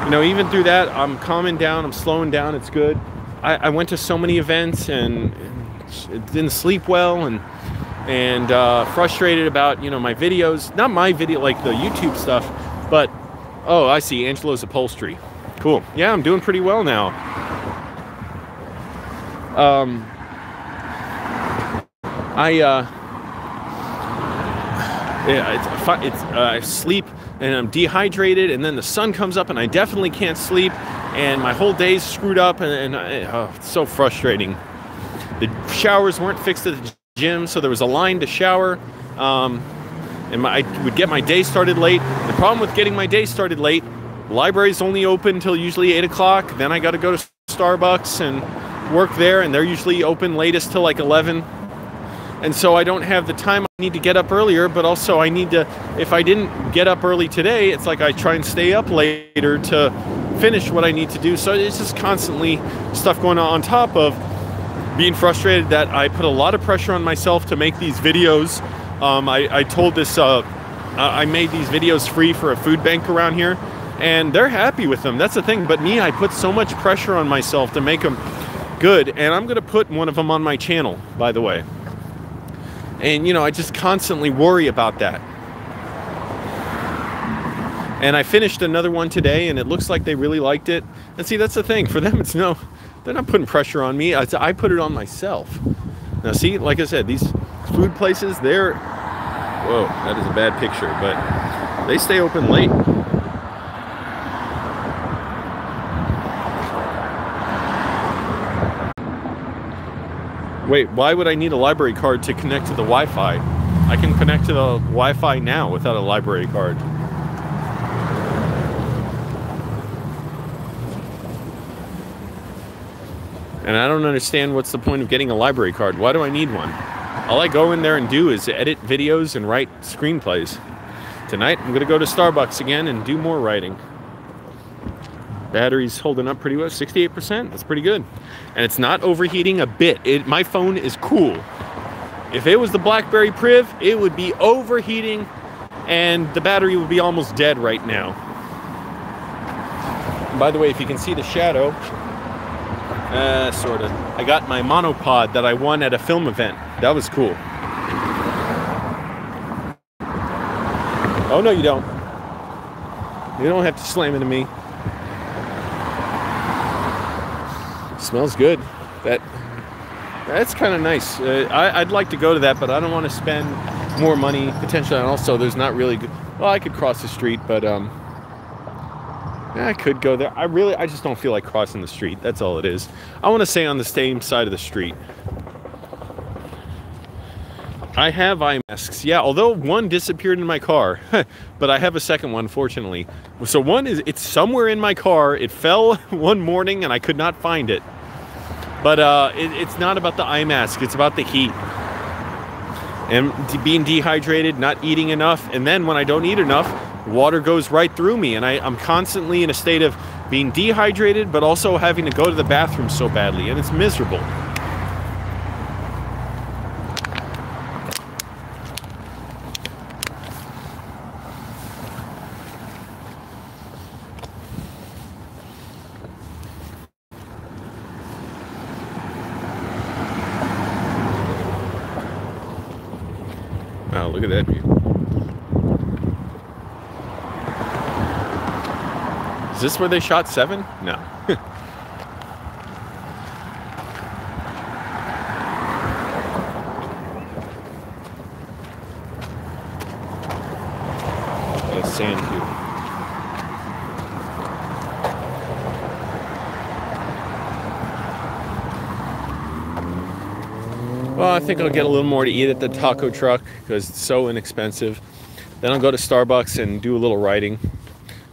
you know, even through that, I'm calming down, I'm slowing down, it's good. I went to so many events and didn't sleep well, and frustrated about, you know, my videos. Not my video, like the YouTube stuff, but, oh, I see, Angelo's Upholstery. Cool. Yeah, I'm doing pretty well now. I sleep and I'm dehydrated, and then the sun comes up and I definitely can't sleep, and my whole day's screwed up, and it's so frustrating. The showers weren't fixed at the gym, so there was a line to shower, and I would get my day started late. The problem with getting my day started late, the library's only open until usually 8 o'clock. Then I got to go to Starbucks and work there, and they're usually open latest till like 11. And so I don't have the time. I need to get up earlier, but also I need to, if I didn't get up early today, it's like I try and stay up later to finish what I need to do. So it's just constantly stuff going on top of being frustrated that I put a lot of pressure on myself to make these videos. I told this, I made these videos free for a food bank around here, and they're happy with them. That's the thing. But me, I put so much pressure on myself to make them good, and I'm going to put one of them on my channel, by the way. And, you know, I just constantly worry about that. And I finished another one today, and it looks like they really liked it. And see, that's the thing. For them, it's no, they're not putting pressure on me. I put it on myself. Now, see, like I said, these food places, they're Whoa, that is a bad picture, but they stay open late. Wait, why would I need a library card to connect to the Wi-Fi? I can connect to the Wi-Fi now without a library card. And I don't understand what's the point of getting a library card. Why do I need one? All I go in there and do is edit videos and write screenplays. Tonight, I'm going to go to Starbucks again and do more writing. Battery's holding up pretty well, 68%. That's pretty good. And it's not overheating a bit. My phone is cool. If it was the BlackBerry Priv, it would be overheating and the battery would be almost dead right now. By the way, if you can see the shadow, sort of. I got my monopod that I won at a film event. That was cool. Oh, no, you don't. You don't have to slam into me. Smells good. That's kind of nice. I'd like to go to that, but I don't want to spend more money potentially. And also, there's not really good. Well, I could cross the street, but I could go there. I just don't feel like crossing the street. That's all it is. I want to stay on the same side of the street. I have eye masks. Yeah, although one disappeared in my car, but I have a second one, fortunately. So it's somewhere in my car. It fell one morning and I could not find it. But it's not about the eye mask. It's about the heat. And being dehydrated, not eating enough. And then when I don't eat enough, water goes right through me. And I'm constantly in a state of being dehydrated, but also having to go to the bathroom so badly. And it's miserable. Wow, look at that view. Is this where they shot Seven? No. A sand view. Well, I think I'll get a little more to eat at the taco truck because it's so inexpensive. Then I'll go to Starbucks and do a little writing.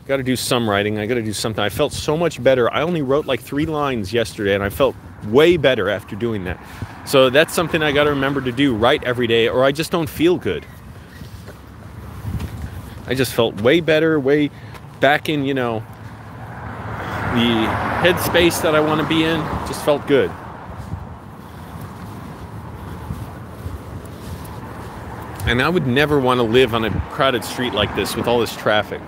Got to do some writing. I got to do something. I felt so much better. I only wrote like 3 lines yesterday, and I felt way better after doing that. So that's something I got to remember to do, write every day, or I just don't feel good. I just felt way better, way back in, the headspace that I want to be in. Just felt good. And I would never want to live on a crowded street like this with all this traffic.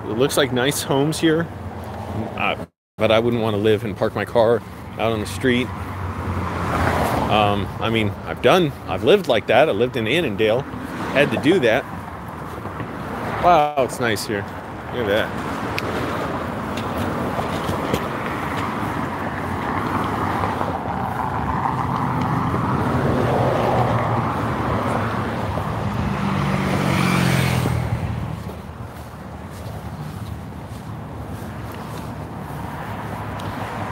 It looks like nice homes here, but I wouldn't want to live and park my car out on the street. I mean, I've lived like that. I lived in Annandale, had to do that. Wow, it's nice here. Look at that.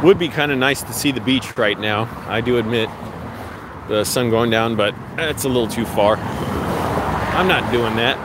Would be kind of nice to see the beach right now. I do admit the sun going down, but it's a little too far. I'm not doing that.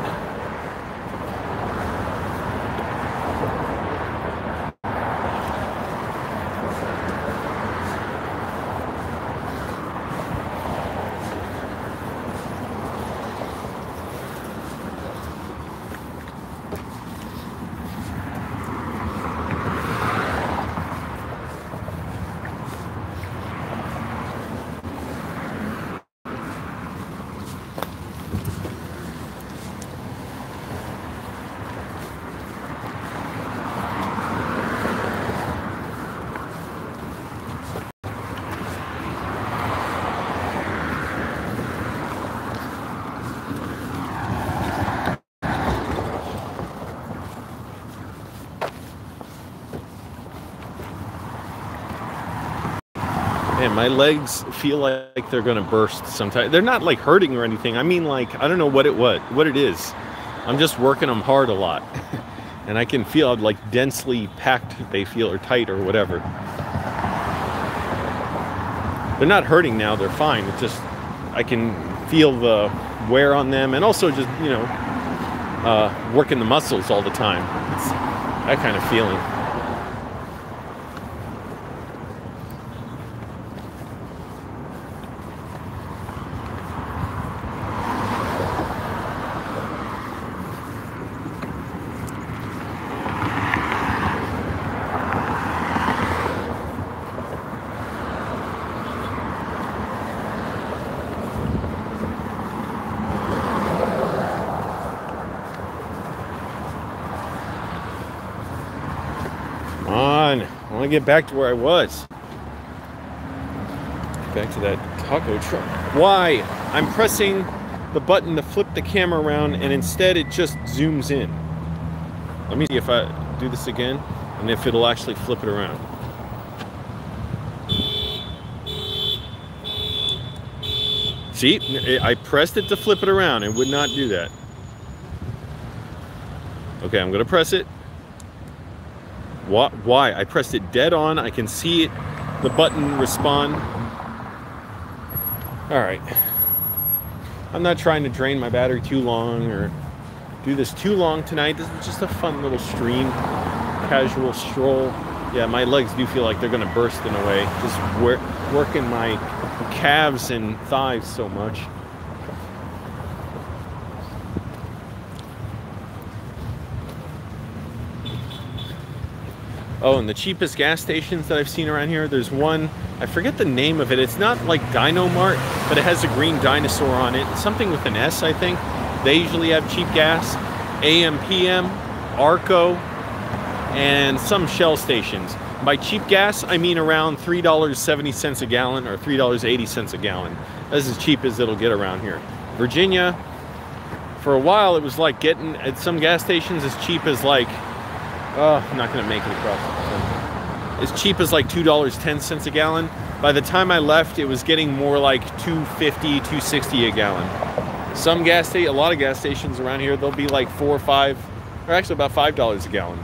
Man, my legs feel like they're gonna burst sometimes. They're not like hurting or anything. I mean, like, I don't know what it is. I'm just working them hard a lot. And I can feel like densely packed they feel, or tight or whatever. They're not hurting now, they're fine. It's just, I can feel the wear on them, and also just, you know, working the muscles all the time. It's that kind of feeling. I want to get back to where I was. Back to that taco truck. Why? I'm pressing the button to flip the camera around, and instead it just zooms in. Let me see if I do this again, and if it'll actually flip it around. See? I pressed it to flip it around. It would not do that. Okay, I'm going to press it. Why? I pressed it dead on. I can see it, the button respond. Alright. I'm not trying to drain my battery too long or do this too long tonight. This is just a fun little stream. Casual stroll. Yeah, my legs do feel like they're going to burst in a way. Just working my calves and thighs so much. Oh, and the cheapest gas stations that I've seen around here, there's one, I forget the name of it. It's not like Dino Mart, but it has a green dinosaur on it. It's something with an S, I think. They usually have cheap gas. AM/PM, Arco, and some Shell stations. By cheap gas, I mean around $3.70 a gallon or $3.80 a gallon. That's as cheap as it'll get around here. Virginia, for a while, it was like getting at some gas stations as cheap as like, I'm not going to make it across. As cheap as like $2.10 a gallon. By the time I left, it was getting more like $2.50, $2.60 a gallon. A lot of gas stations around here, they'll be like $4 or $5, or actually about $5 a gallon.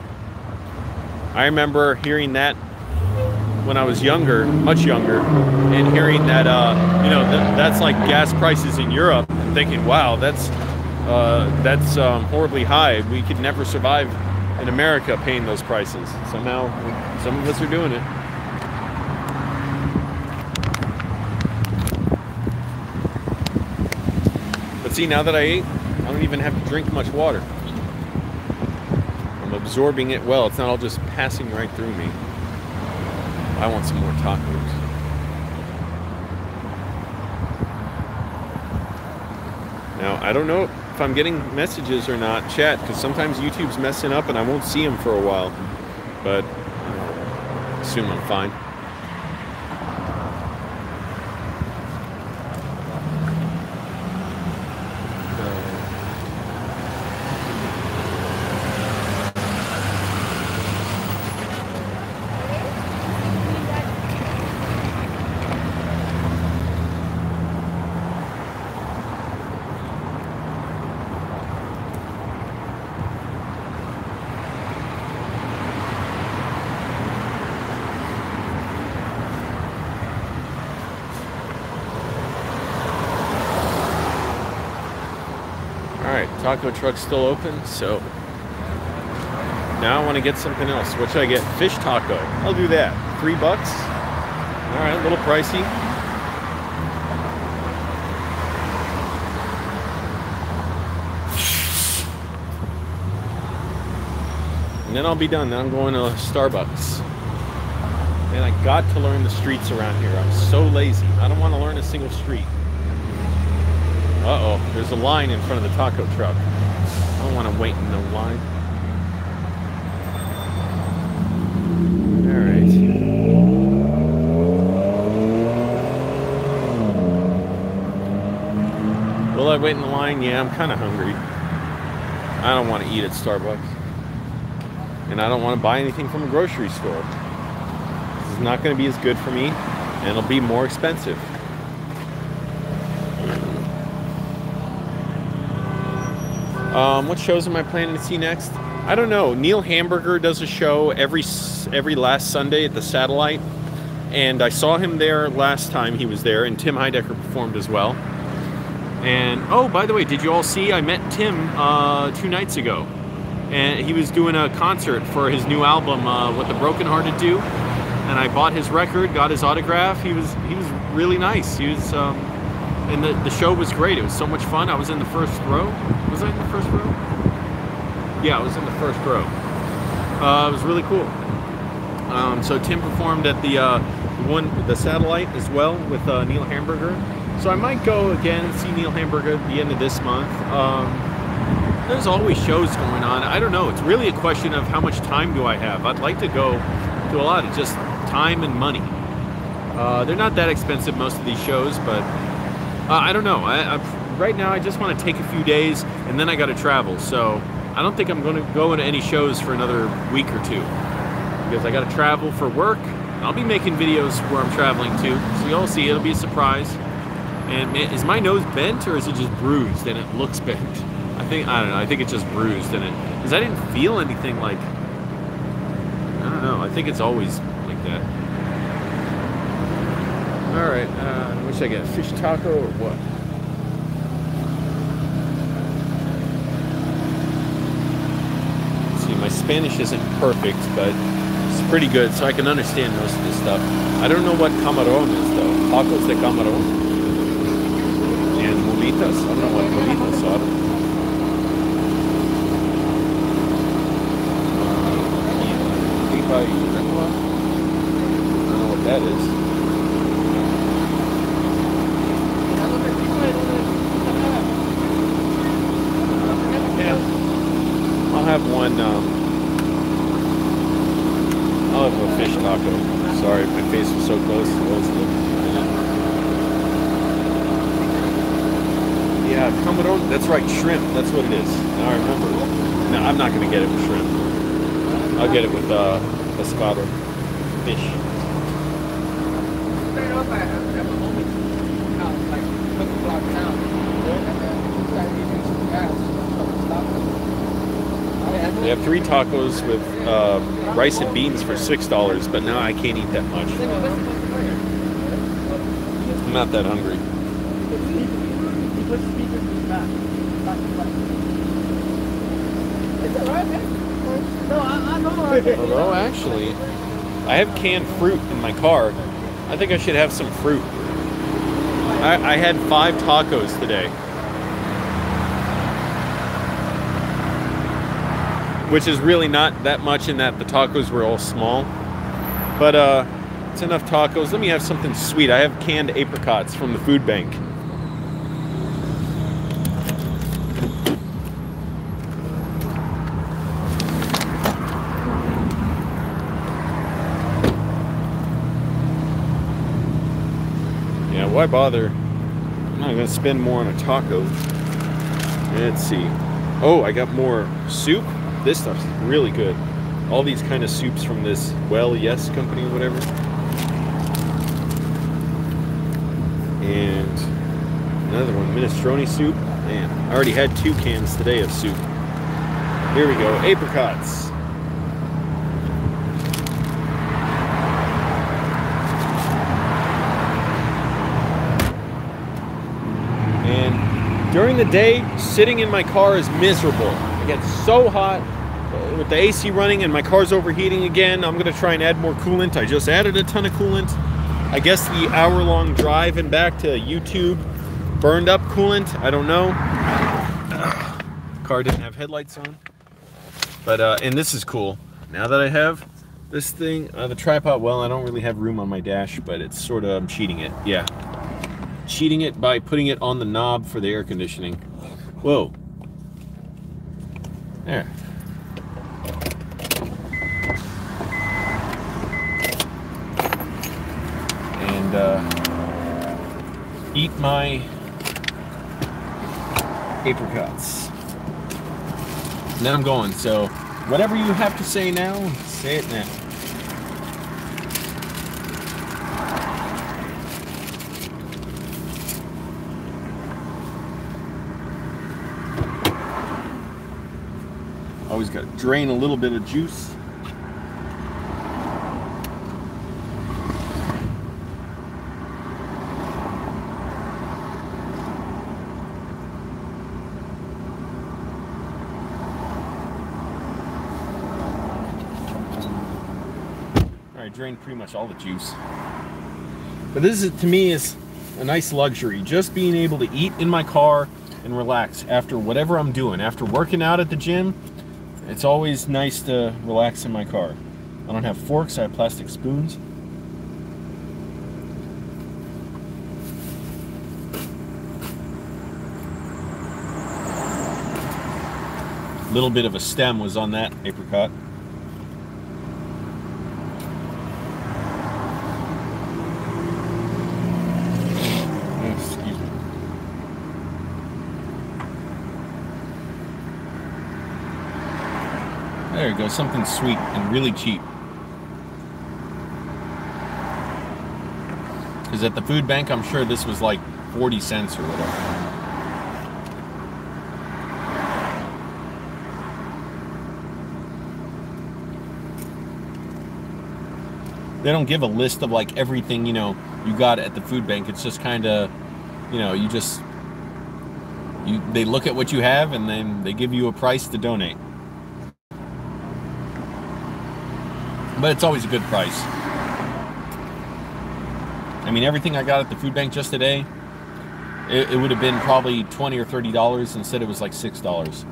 I remember hearing that when I was younger, much younger, and hearing that, you know, that's like gas prices in Europe, and thinking, wow, that's horribly high. We could never survive in America paying those prices. Somehow, some of us are doing it. But see, now that I ate, I don't even have to drink much water. I'm absorbing it well. It's not all just passing right through me. I want some more tacos. Now, I don't know if I'm getting messages or not, chat, because sometimes YouTube's messing up and I won't see them for a while. But I assume I'm fine. Taco truck's still open, so now I want to get something else. What should I get? Fish taco. I'll do that. $3. All right, a little pricey. And then I'll be done. Then I'm going to Starbucks. And I got to learn the streets around here. I'm so lazy. I don't want to learn a single street. Uh-oh, there's a line in front of the taco truck. I don't want to wait in no line. Alright. Will I wait in the line? Yeah, I'm kind of hungry. I don't want to eat at Starbucks. And I don't want to buy anything from a grocery store. This is not going to be as good for me. and it'll be more expensive. What shows am I planning to see next? I don't know. Neil Hamburger does a show every last Sunday at the Satellite, and I saw him there last time he was there, and Tim Heidecker performed as well. And oh, by the way, did you all see? I met Tim 2 nights ago, and he was doing a concert for his new album, What the Broken Hearted Do. And I bought his record, got his autograph. He was really nice. He was, and the show was great. It was so much fun. I was in the first row. Was I in the first row? Yeah, I was in the first row. It was really cool. So Tim performed at the Satellite as well with Neil Hamburger. So I might go again and see Neil Hamburger at the end of this month. There's always shows going on. I don't know. It's really a question of how much time do I have. I'd like to go to a lot of just time and money. They're not that expensive, most of these shows, but I don't know. Right now, I just want to take a few days, and then I got to travel. So I don't think I'm going to go into any shows for another week or two, because I got to travel for work. I'll be making videos where I'm traveling to, so you'll see. It'll be a surprise. And is my nose bent, or is it just bruised and it looks bent? I don't know. I think it's just bruised, and because I didn't feel anything like. I don't know. I think it's always like that. All right. What should I get? Fish taco or what? Let's see, my Spanish isn't perfect, but it's pretty good, so I can understand most of this stuff. I don't know what camarón is though. Tacos de camarón. And mulitas. I don't know what mulitas are. I don't know what that is. Yeah. I'll have one. I'll have a fish taco. Sorry, my face was so close. Yeah, camarón. That's right, shrimp. That's what it is. Now I remember. No, I'm not going to get it with shrimp. I'll get it with pescado, fish. They have 3 tacos with rice and beans for $6, but now I can't eat that much. I'm not that hungry. Although, actually, I have canned fruit in my car. I think I should have some fruit. I had 5 tacos today, which is really not that much in that the tacos were all small. But it's enough tacos. Let me have something sweet. I have canned apricots from the food bank. Why bother? I'm not going to spend more on a taco. Let's see. Oh, I got more soup. This stuff's really good. All these kind of soups from this Well Yes company or whatever. And another one, minestrone soup. Man, I already had 2 cans today of soup. Here we go, apricots. During the day, sitting in my car is miserable. I get so hot with the AC running and my car's overheating again. I'm gonna try and add more coolant. I just added a ton of coolant. I guess the hour-long drive and back to YouTube burned up coolant. I don't know. Car didn't have headlights on. But, and this is cool. Now that I have this thing, the tripod, well, I don't really have room on my dash, but it's sort of, I'm cheating it, yeah. Cheating it by putting it on the knob for the air conditioning. Whoa. There. And eat my apricots. And then I'm going. So whatever you have to say now, say it now. Always got to drain a little bit of juice. Drained pretty much all the juice. But this is, to me, is a nice luxury. Just being able to eat in my car and relax after whatever I'm doing. After working out at the gym, it's always nice to relax in my car. I don't have forks, I have plastic spoons. A little bit of a stem was on that apricot. There you go, something sweet and really cheap. Because at the food bank, I'm sure this was like 40 cents or whatever. They don't give a list of like everything, you know, you got at the food bank. It's just kind of, you know, they look at what you have and then they give you a price to donate. But it's always a good price. I mean, everything I got at the food bank just today, it would have been probably $20 or $30. Instead, it was like $6.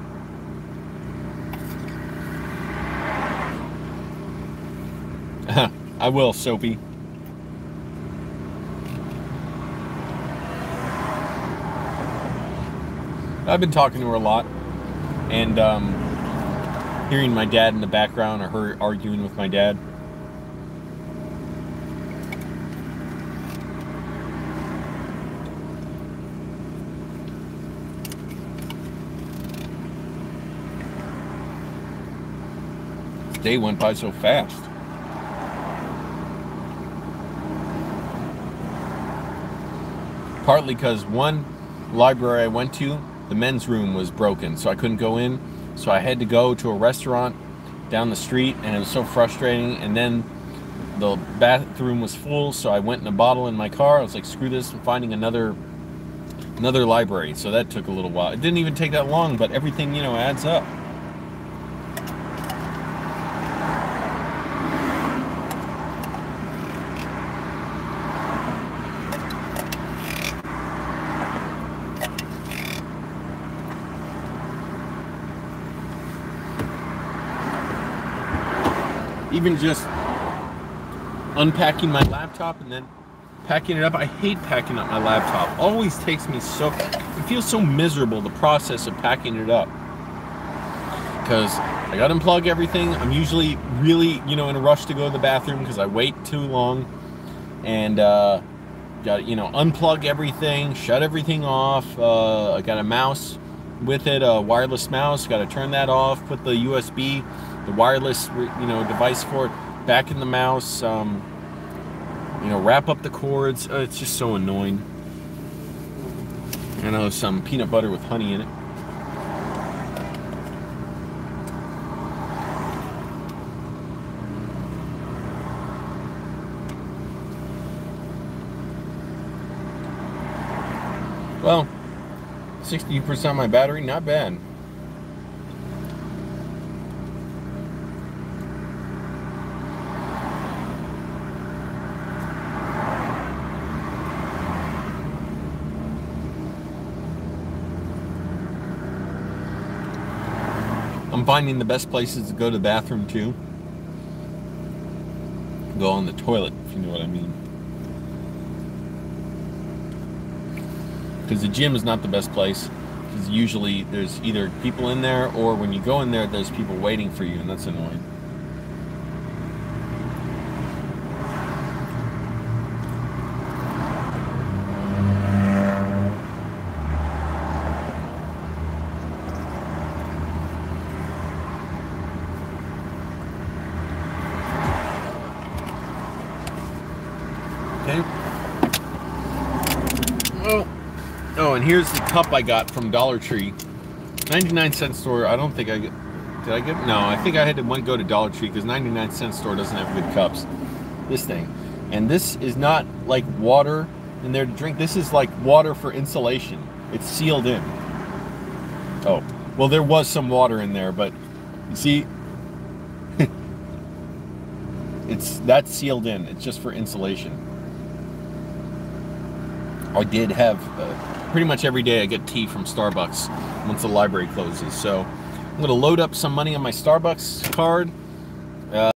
I will, Soapy. I've been talking to her a lot, and hearing my dad in the background, or her arguing with my dad. This day went by so fast. Partly because one library I went to, the men's room was broken, so I couldn't go in. So I had to go to a restaurant down the street, and it was so frustrating. And then the bathroom was full, so I went in a bottle in my car. I was like, screw this, I'm finding another library. So that took a little while. It didn't even take that long, but everything, you know, adds up. Even just unpacking my laptop and then packing it up. I hate packing up my laptop. Always takes me so, it feels so miserable, the process of packing it up. Because I gotta unplug everything. I'm usually really, you know, in a rush to go to the bathroom because I wait too long. And gotta, you know, unplug everything, shut everything off. I got a mouse with it, a wireless mouse. Gotta turn that off, put the USB, the wireless, you know, device for it back in the mouse. You know, wrap up the cords. It's just so annoying. I know, some peanut butter with honey in it. Well, 60% of my battery, not bad. I'm finding the best places to go to the bathroom too. Go on the toilet, if you know what I mean. Because the gym is not the best place. Because usually there's either people in there, or when you go in there, there's people waiting for you, and that's annoying. Oh, and here's the cup I got from Dollar Tree. 99-cent store. I don't think I Did I get? No, I think I had to go to Dollar Tree because 99-cent store doesn't have good cups. This thing. And this is not like water in there to drink. This is like water for insulation. It's sealed in. Oh, well, there was some water in there, but you see, that's sealed in. It's just for insulation. I did have pretty much every day I get tea from Starbucks once the library closes. So I'm going to load up some money on my Starbucks card.